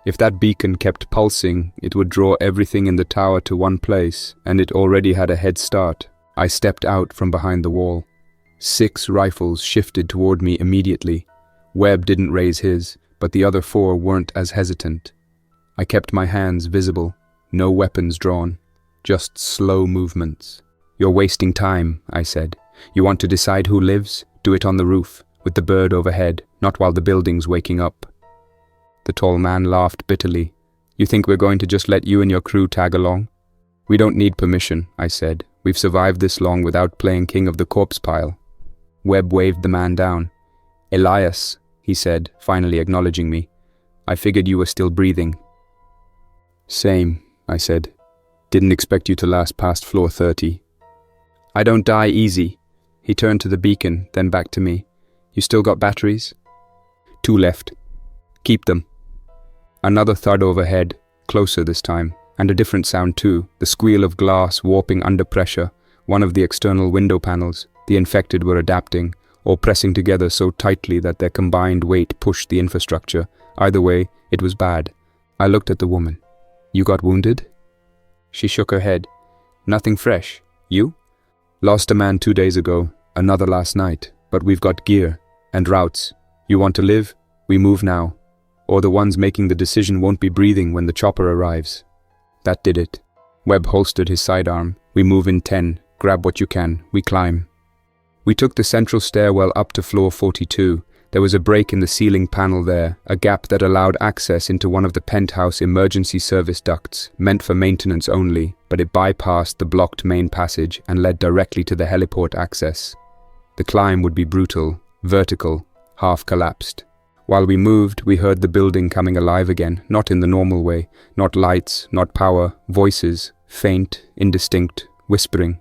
If that beacon kept pulsing, it would draw everything in the tower to one place, and it already had a head start. I stepped out from behind the wall. 6 rifles shifted toward me immediately. Webb didn't raise his, but the other 4 weren't as hesitant. I kept my hands visible, no weapons drawn, just slow movements. "You're wasting time," I said. "You want to decide who lives? Do it on the roof, with the bird overhead, not while the building's waking up." The tall man laughed bitterly. "You think we're going to just let you and your crew tag along?" "We don't need permission," I said. "We've survived this long without playing king of the corpse pile." Webb waved the man down. "Elias, he said, finally acknowledging me. "I figured you were still breathing." "Same," I said. "Didn't expect you to last past floor 30. "I don't die easy." He turned to the beacon, then back to me. "You still got batteries?" "2 left. Keep them." Another thud overhead, closer this time, and a different sound too, the squeal of glass warping under pressure, one of the external window panels. The infected were adapting, or pressing together so tightly that their combined weight pushed the infrastructure. Either way, it was bad. I looked at the woman. "You got wounded?" She shook her head. "Nothing fresh. You?" "Lost a man 2 days ago, another last night, but we've got gear and routes. You want to live? We move now. Or the ones making the decision won't be breathing when the chopper arrives." That did it. Webb holstered his sidearm. "We move in 10. Grab what you can. We climb." We took the central stairwell up to floor 42. There was a break in the ceiling panel there, a gap that allowed access into one of the penthouse emergency service ducts, meant for maintenance only, but it bypassed the blocked main passage and led directly to the heliport access. The climb would be brutal, vertical, half collapsed. While we moved, we heard the building coming alive again, not in the normal way, not lights, not power, voices, faint, indistinct, whispering.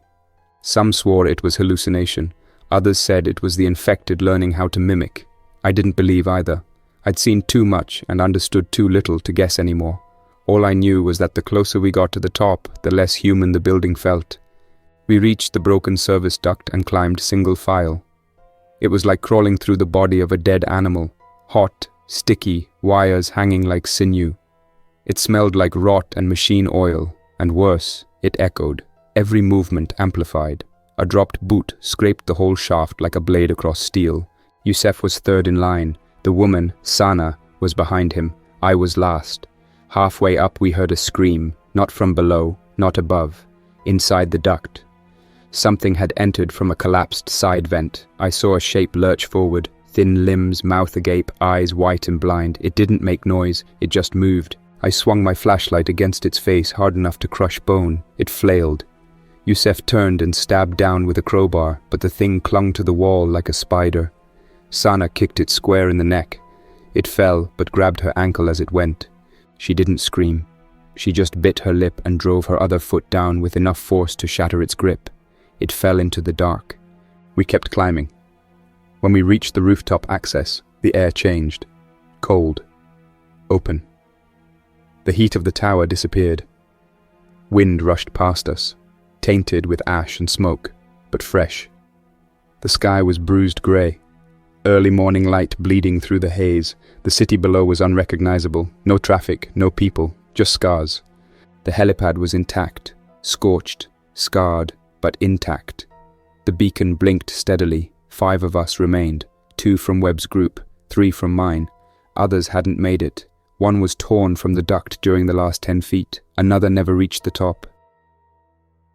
Some swore it was hallucination. Others said it was the infected learning how to mimic. I didn't believe either. I'd seen too much and understood too little to guess anymore. All I knew was that the closer we got to the top, the less human the building felt. We reached the broken service duct and climbed single file. It was like crawling through the body of a dead animal, hot, sticky, wires hanging like sinew. It smelled like rot and machine oil, and worse, it echoed, every movement amplified. A dropped boot scraped the whole shaft like a blade across steel. Youssef was third in line. The woman, Sana, was behind him. I was last. Halfway up we heard a scream, not from below, not above, inside the duct. Something had entered from a collapsed side vent. I saw a shape lurch forward, thin limbs, mouth agape, eyes white and blind. It didn't make noise, it just moved. I swung my flashlight against its face hard enough to crush bone. It flailed. Youssef turned and stabbed down with a crowbar, but the thing clung to the wall like a spider. Sana kicked it square in the neck. It fell, but grabbed her ankle as it went. She didn't scream. She just bit her lip and drove her other foot down with enough force to shatter its grip. It fell into the dark. We kept climbing. When we reached the rooftop access, the air changed. Cold. Open. The heat of the tower disappeared. Wind rushed past us, tainted with ash and smoke, but fresh. The sky was bruised grey. Early morning light bleeding through the haze. The city below was unrecognizable. No traffic, no people, just scars. The helipad was intact, scorched, scarred, but intact. The beacon blinked steadily. 5 of us remained, 2 from Webb's group, 3 from mine. Others hadn't made it. One was torn from the duct during the last 10 feet. Another never reached the top.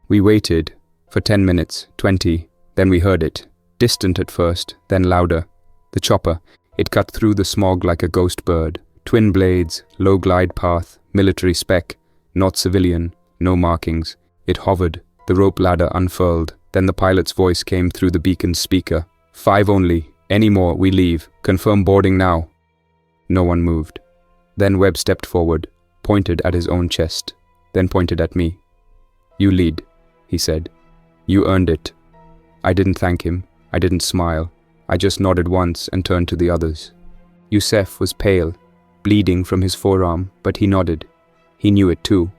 We waited for 10 minutes, 20, then we heard it. Distant at first, then louder. The chopper. It cut through the smog like a ghost bird. Twin blades, low glide path, military spec, not civilian, no markings. It hovered, the rope ladder unfurled. Then the pilot's voice came through the beacon's speaker. 5 only. Any more, we leave. Confirm boarding now. No one moved. Then Webb stepped forward, pointed at his own chest, then pointed at me. "You lead," he said. "You earned it." I didn't thank him. I didn't smile. I just nodded once and turned to the others. Youssef was pale, bleeding from his forearm, but he nodded. He knew it too.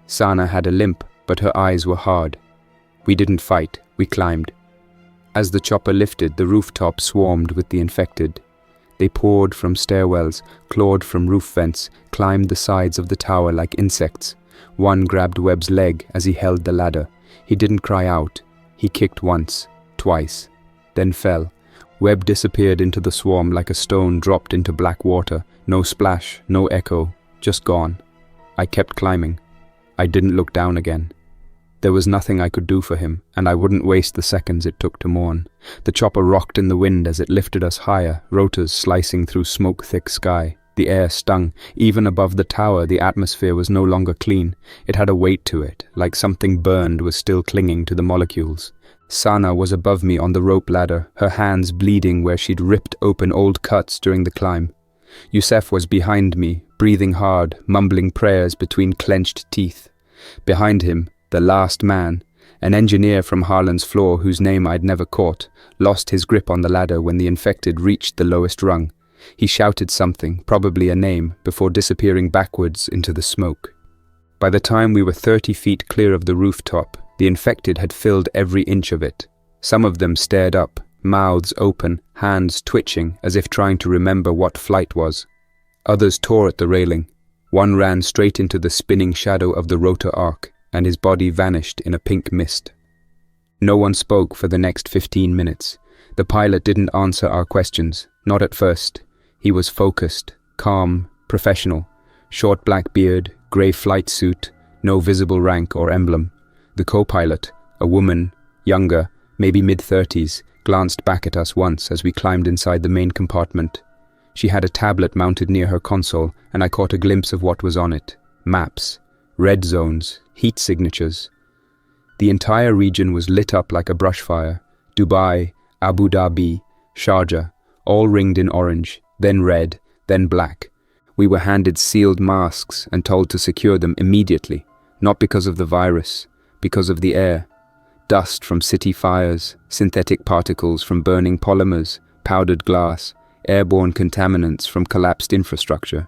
Sana had a limp, but her eyes were hard. We didn't fight, we climbed. As the chopper lifted, the rooftop swarmed with the infected. They poured from stairwells, clawed from roof vents, climbed the sides of the tower like insects. One grabbed Webb's leg as he held the ladder. He didn't cry out. He kicked once, twice, then fell. Webb disappeared into the swarm like a stone dropped into black water. No splash, no echo, just gone. I kept climbing. I didn't look down again. There was nothing I could do for him, and I wouldn't waste the seconds it took to mourn. The chopper rocked in the wind as it lifted us higher, rotors slicing through smoke-thick sky. The air stung. Even above the tower, the atmosphere was no longer clean. It had a weight to it, like something burned was still clinging to the molecules. Sana was above me on the rope ladder, her hands bleeding where she'd ripped open old cuts during the climb. Youssef was behind me, breathing hard, mumbling prayers between clenched teeth. Behind him, the last man, an engineer from Harlan's floor whose name I'd never caught, lost his grip on the ladder when the infected reached the lowest rung. He shouted something, probably a name, before disappearing backwards into the smoke. By the time we were 30 feet clear of the rooftop, the infected had filled every inch of it. Some of them stared up, mouths open, hands twitching as if trying to remember what flight was. Others tore at the railing. One ran straight into the spinning shadow of the rotor arc, and his body vanished in a pink mist. No one spoke for the next 15 minutes. The pilot didn't answer our questions, not at first. He was focused, calm, professional. Short black beard, grey flight suit, no visible rank or emblem. The co-pilot, a woman, younger, maybe mid-30s, glanced back at us once as we climbed inside the main compartment. She had a tablet mounted near her console, and I caught a glimpse of what was on it. Maps, red zones, heat signatures. The entire region was lit up like a brush fire. Dubai, Abu Dhabi, Sharjah, all ringed in orange, then red, then black. We were handed sealed masks and told to secure them immediately, not because of the virus, because of the air. Dust from city fires, synthetic particles from burning polymers, powdered glass, airborne contaminants from collapsed infrastructure.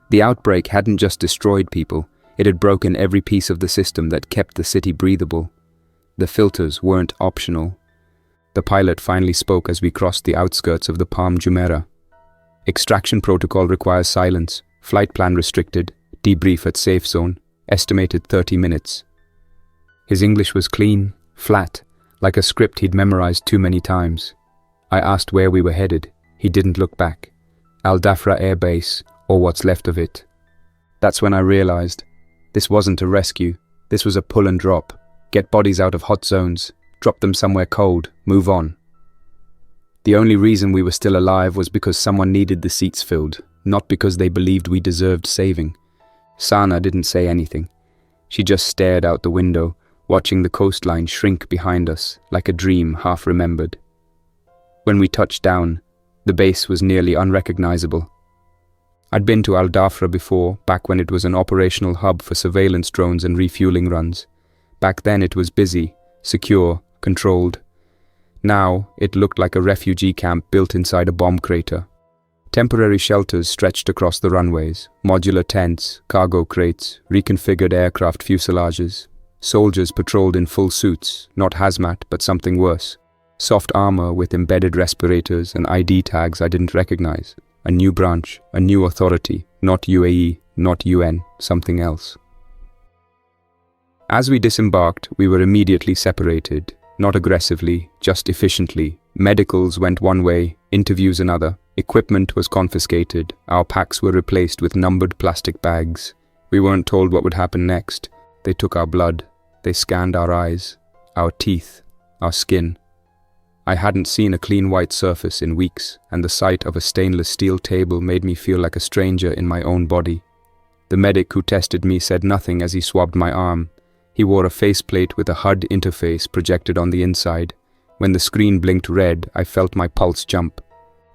The outbreak hadn't just destroyed people, it had broken every piece of the system that kept the city breathable. The filters weren't optional. The pilot finally spoke as we crossed the outskirts of the Palm Jumeirah. Extraction protocol requires silence, flight plan restricted, debrief at safe zone, estimated 30 minutes. His English was clean, flat, like a script he'd memorized too many times. I asked where we were headed. He didn't look back. Al Dhafra Air Base, or what's left of it. That's when I realized this wasn't a rescue, this was a pull and drop. Get bodies out of hot zones, drop them somewhere cold, move on. The only reason we were still alive was because someone needed the seats filled, not because they believed we deserved saving. Sana didn't say anything. She just stared out the window, watching the coastline shrink behind us like a dream half remembered. When we touched down, the base was nearly unrecognizable. I'd been to Al Dhafra before, back when it was an operational hub for surveillance drones and refueling runs. Back then it was busy, secure, controlled. Now it looked like a refugee camp built inside a bomb crater. Temporary shelters stretched across the runways, modular tents, cargo crates, reconfigured aircraft fuselages. Soldiers patrolled in full suits, not hazmat but something worse. Soft armor with embedded respirators and ID tags I didn't recognize. A new branch, a new authority, not UAE, not UN, something else. As we disembarked, we were immediately separated. Not aggressively, just efficiently. Medicals went one way, interviews another. Equipment was confiscated. Our packs were replaced with numbered plastic bags. We weren't told what would happen next. They took our blood. They scanned our eyes, our teeth, our skin. I hadn't seen a clean white surface in weeks, and the sight of a stainless steel table made me feel like a stranger in my own body. The medic who tested me said nothing as he swabbed my arm. He wore a faceplate with a HUD interface projected on the inside. When the screen blinked red, I felt my pulse jump.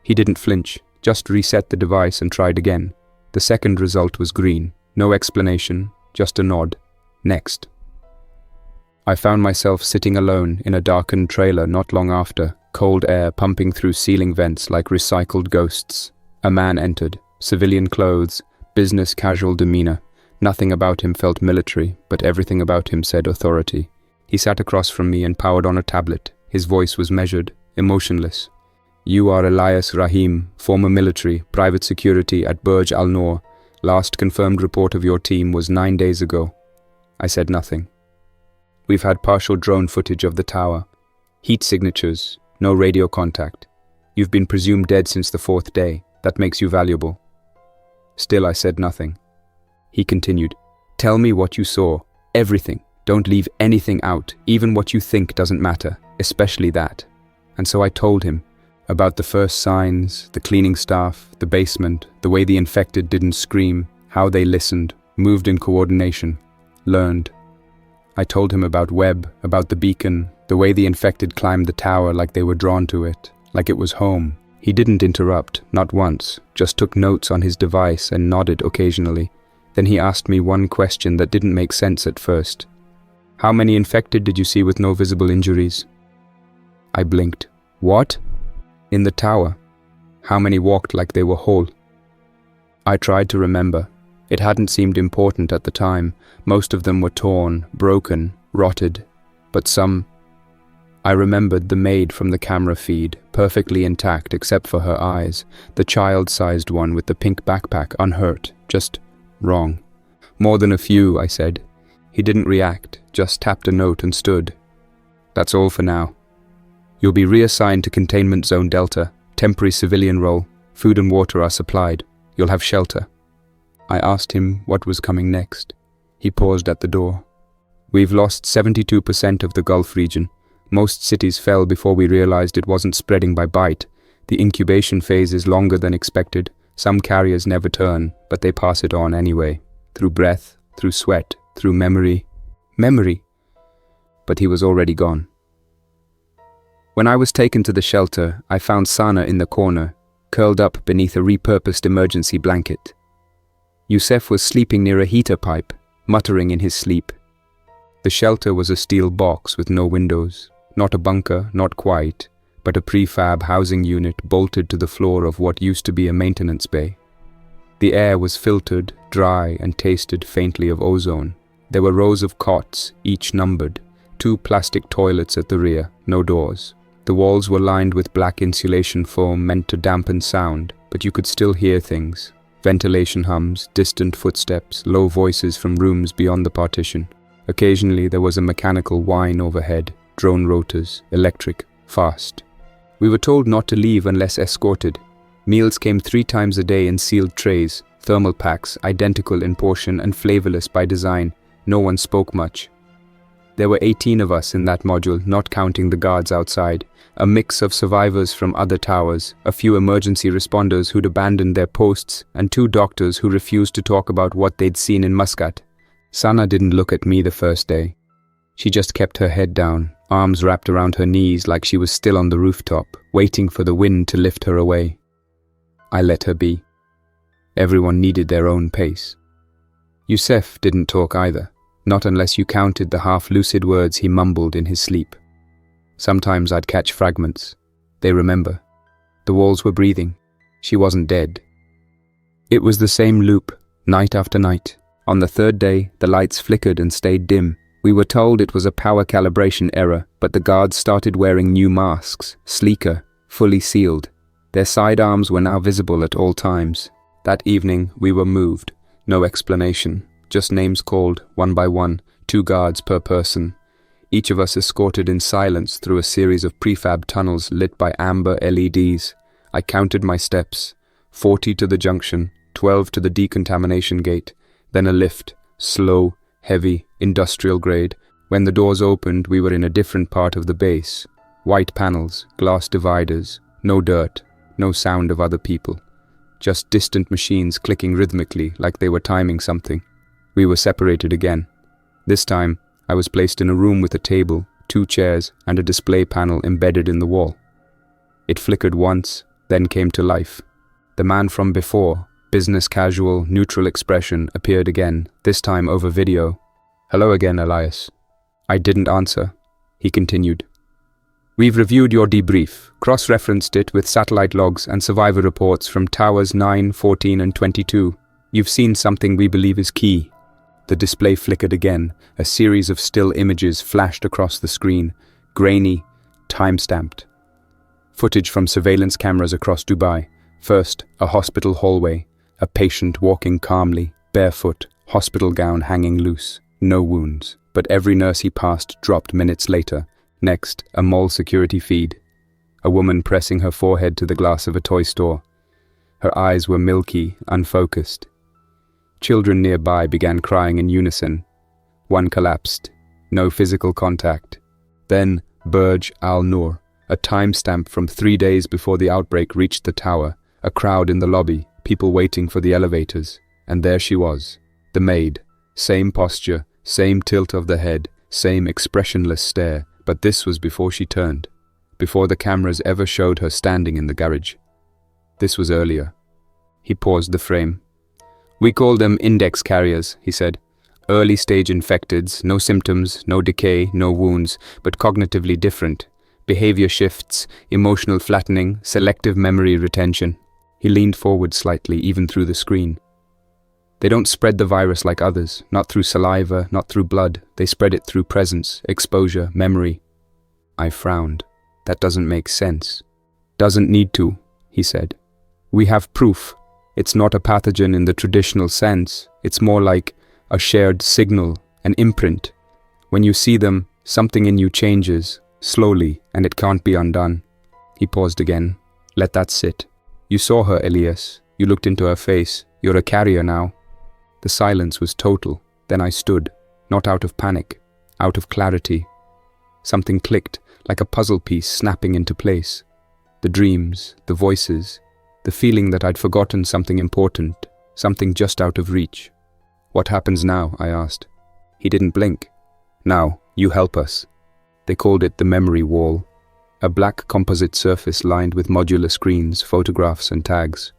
He didn't flinch, just reset the device and tried again. The second result was green. No explanation, just a nod. Next. I found myself sitting alone in a darkened trailer not long after, cold air pumping through ceiling vents like recycled ghosts. A man entered, civilian clothes, business casual demeanor. Nothing about him felt military, but everything about him said authority. He sat across from me and powered on a tablet. His voice was measured, emotionless. "You are Elias Rahim, former military, private security at Burj Al Noor. Last confirmed report of your team was 9 days ago." I said nothing. "We've had partial drone footage of the tower. Heat signatures, no radio contact. You've been presumed dead since the 4th day. That makes you valuable." Still I said nothing. He continued, "Tell me what you saw. Everything. Don't leave anything out. Even what you think doesn't matter, especially that." And so I told him about the first signs, the cleaning staff, the basement, the way the infected didn't scream, how they listened, moved in coordination, learned. I told him about Webb, about the beacon, The way the infected climbed the tower like they were drawn to it, like it was home. He didn't interrupt, not once, just took notes on his device and nodded occasionally. Then he asked me one question that didn't make sense at first. How many infected did you see with no visible injuries? I blinked. What? In the tower. How many walked like they were whole? I tried to remember. It hadn't seemed important at the time. Most of them were torn, broken, rotted. But some... I remembered the maid from the camera feed, perfectly intact except for her eyes, the child-sized one with the pink backpack, unhurt, just wrong. More than a few, I said. He didn't react, just tapped a note and stood. That's all for now. You'll be reassigned to Containment Zone Delta, temporary civilian role. Food and water are supplied. You'll have shelter. I asked him what was coming next. He paused at the door. We've lost 72% of the Gulf region. Most cities fell before we realized it wasn't spreading by bite. The incubation phase is longer than expected. Some carriers never turn, but they pass it on anyway. Through breath, through sweat, through memory. Memory! But he was already gone. When I was taken to the shelter, I found Sana in the corner, curled up beneath a repurposed emergency blanket. Youssef was sleeping near a heater pipe, muttering in his sleep. The shelter was a steel box with no windows. Not a bunker, not quite, but a prefab housing unit bolted to the floor of what used to be a maintenance bay. The air was filtered, dry, and tasted faintly of ozone. There were rows of cots, each numbered, 2 plastic toilets at the rear, no doors. The walls were lined with black insulation foam meant to dampen sound, but you could still hear things. Ventilation hums, distant footsteps, low voices from rooms beyond the partition. Occasionally there was a mechanical whine overhead. Drone rotors, electric, fast. We were told not to leave unless escorted. Meals came 3 times a day in sealed trays, thermal packs, identical in portion and flavorless by design. No one spoke much. There were 18 of us in that module, not counting the guards outside. A mix of survivors from other towers, a few emergency responders who'd abandoned their posts, and 2 doctors who refused to talk about what they'd seen in Muscat. Sana didn't look at me the first day. She just kept her head down, arms wrapped around her knees like she was still on the rooftop, waiting for the wind to lift her away. I let her be. Everyone needed their own pace. Youssef didn't talk either, not unless you counted the half-lucid words he mumbled in his sleep. Sometimes I'd catch fragments. They remember. The walls were breathing. She wasn't dead. It was the same loop, night after night. On the 3rd day, the lights flickered and stayed dim. We were told it was a power calibration error, but the guards started wearing new masks, sleeker, fully sealed. Their sidearms were now visible at all times. That evening, we were moved. No explanation, just names called, one by one, 2 guards per person. Each of us escorted in silence through a series of prefab tunnels lit by amber LEDs. I counted my steps, 40 to the junction, 12 to the decontamination gate, then a lift, slow, heavy, industrial grade. When the doors opened, we were in a different part of the base. White panels, glass dividers, no dirt, no sound of other people. Just distant machines clicking rhythmically like they were timing something. We were separated again. This time, I was placed in a room with a table, 2 chairs, and a display panel embedded in the wall. It flickered once, then came to life. The man from before, business casual, neutral expression, appeared again, this time over video. Hello again, Elias. I didn't answer. He continued. We've reviewed your debrief, cross-referenced it with satellite logs and survivor reports from Towers 9, 14, and 22. You've seen something we believe is key. The display flickered again. A series of still images flashed across the screen, grainy, time-stamped. Footage from surveillance cameras across Dubai. First, a hospital hallway. A patient walking calmly, barefoot, hospital gown hanging loose, no wounds, but every nurse he passed dropped minutes later. Next, a mall security feed. A woman pressing her forehead to the glass of a toy store. Her eyes were milky, unfocused. Children nearby began crying in unison. One collapsed. No physical contact. Then, Burj Al Noor, a timestamp from 3 days before the outbreak reached the tower. A crowd in the lobby, people waiting for the elevators. And there she was, the maid. Same posture, same tilt of the head, same expressionless stare, But this was before she turned, before the cameras ever showed her standing in the garage. This was earlier. He paused the frame. "We call them index carriers," he said. "Early stage infecteds, no symptoms, no decay, no wounds, but cognitively different. Behavior shifts, emotional flattening, selective memory retention." He leaned forward slightly, even through the screen. "They don't spread the virus like others, not through saliva, not through blood. They spread it through presence, exposure, memory." I frowned. "That doesn't make sense." "Doesn't need to," he said. "We have proof. It's not a pathogen in the traditional sense. It's more like a shared signal, an imprint. When you see them, something in you changes, slowly, and it can't be undone." He paused again. "Let that sit. You saw her, Elias. You looked into her face. You're a carrier now." The silence was total. Then I stood, not out of panic, out of clarity. Something clicked, like a puzzle piece snapping into place. The dreams, the voices, the feeling that I'd forgotten something important, something just out of reach. "What happens now?" I asked. He didn't blink. "Now, you help us." They called it the memory wall, a black composite surface lined with modular screens, photographs and tags.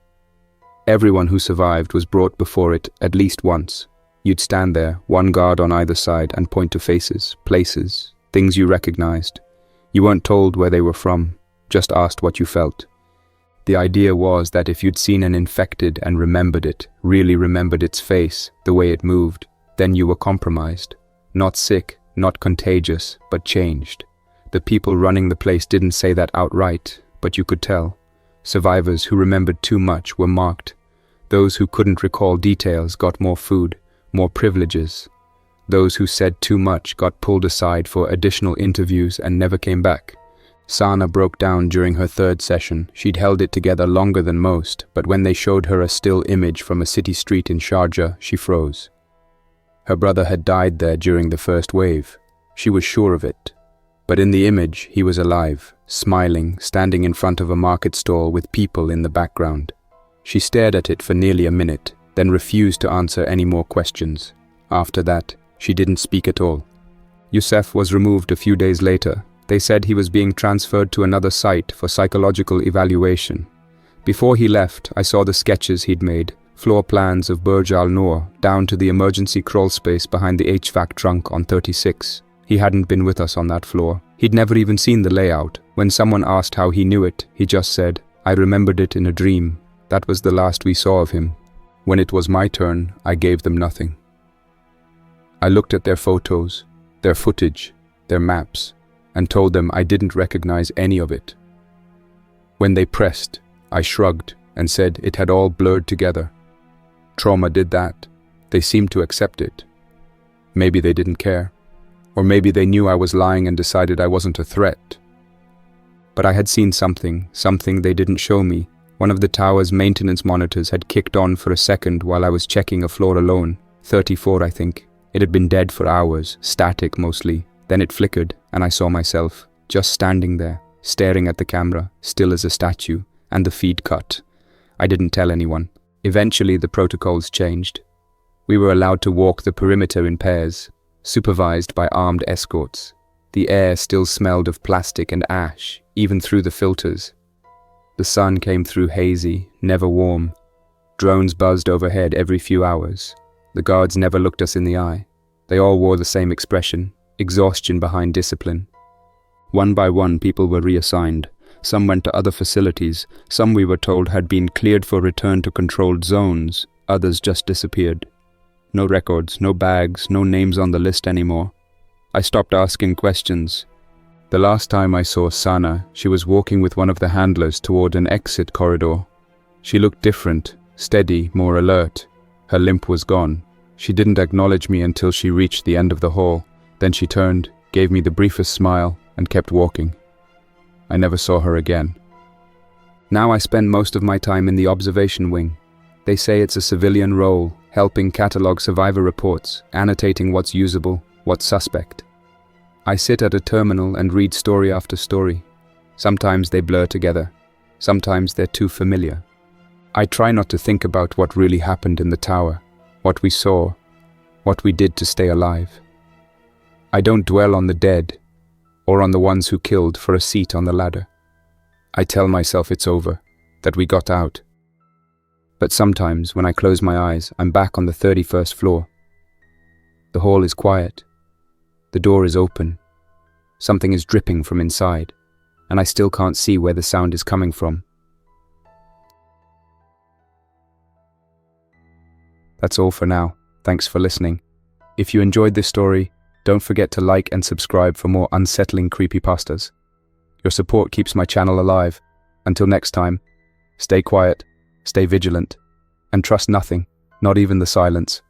Everyone who survived was brought before it at least once. You'd stand there, one guard on either side, and point to faces, places, things you recognized. You weren't told where they were from, just asked what you felt. The idea was that if you'd seen an infected and remembered it, really remembered its face, the way it moved, then you were compromised. Not sick, not contagious, but changed. The people running the place didn't say that outright, but you could tell. Survivors who remembered too much were marked. Those who couldn't recall details got more food, more privileges. Those who said too much got pulled aside for additional interviews and never came back. Sana broke down during her third session. She'd held it together longer than most, but when they showed her a still image from a city street in Sharjah, she froze. Her brother had died there during the first wave. She was sure of it. But in the image, he was alive, smiling, standing in front of a market stall with people in the background. She stared at it for nearly a minute, then refused to answer any more questions. After that, she didn't speak at all. Youssef was removed a few days later. They said he was being transferred to another site for psychological evaluation. Before he left, I saw the sketches he'd made, floor plans of Burj Al Noor, down to the emergency crawl space behind the HVAC trunk on 36. He hadn't been with us on that floor. He'd never even seen the layout. When someone asked how he knew it, he just said, "I remembered it in a dream." That was the last we saw of him. When it was my turn, I gave them nothing. I looked at their photos, their footage, their maps, and told them I didn't recognize any of it. When they pressed, I shrugged and said it had all blurred together. Trauma did that. They seemed to accept it. Maybe they didn't care. Or maybe they knew I was lying and decided I wasn't a threat. But I had seen something they didn't show me. One of the tower's maintenance monitors had kicked on for a second while I was checking a floor alone. 34, I think. It had been dead for hours, static mostly. Then it flickered, and I saw myself, just standing there, staring at the camera, still as a statue, and the feed cut. I didn't tell anyone. Eventually, the protocols changed. We were allowed to walk the perimeter in pairs, supervised by armed escorts. The air still smelled of plastic and ash, even through the filters. The sun came through hazy, never warm. Drones buzzed overhead every few hours. The guards never looked us in the eye. They all wore the same expression, exhaustion behind discipline. One by one, people were reassigned. Some went to other facilities. Some, we were told, had been cleared for return to controlled zones. Others just disappeared. No records, no bags, no names on the list anymore. I stopped asking questions. The last time I saw Sana, she was walking with one of the handlers toward an exit corridor. She looked different, steady, more alert. Her limp was gone. She didn't acknowledge me until she reached the end of the hall. Then she turned, gave me the briefest smile, and kept walking. I never saw her again. Now I spend most of my time in the observation wing. They say it's a civilian role, helping catalog survivor reports, annotating what's usable, what's suspect. I sit at a terminal and read story after story. Sometimes they blur together. Sometimes they're too familiar. I try not to think about what really happened in the tower, what we saw, what we did to stay alive. I don't dwell on the dead. or on the ones who killed for a seat on the ladder. I tell myself it's over, that we got out. But sometimes, when I close my eyes, I'm back on the 31st floor. The hall is quiet. The door is open. Something is dripping from inside, and I still can't see where the sound is coming from. That's all for now. Thanks for listening. If you enjoyed this story, don't forget to like and subscribe for more unsettling creepypastas. Your support keeps my channel alive. Until next time, stay quiet, stay vigilant, and trust nothing, not even the silence.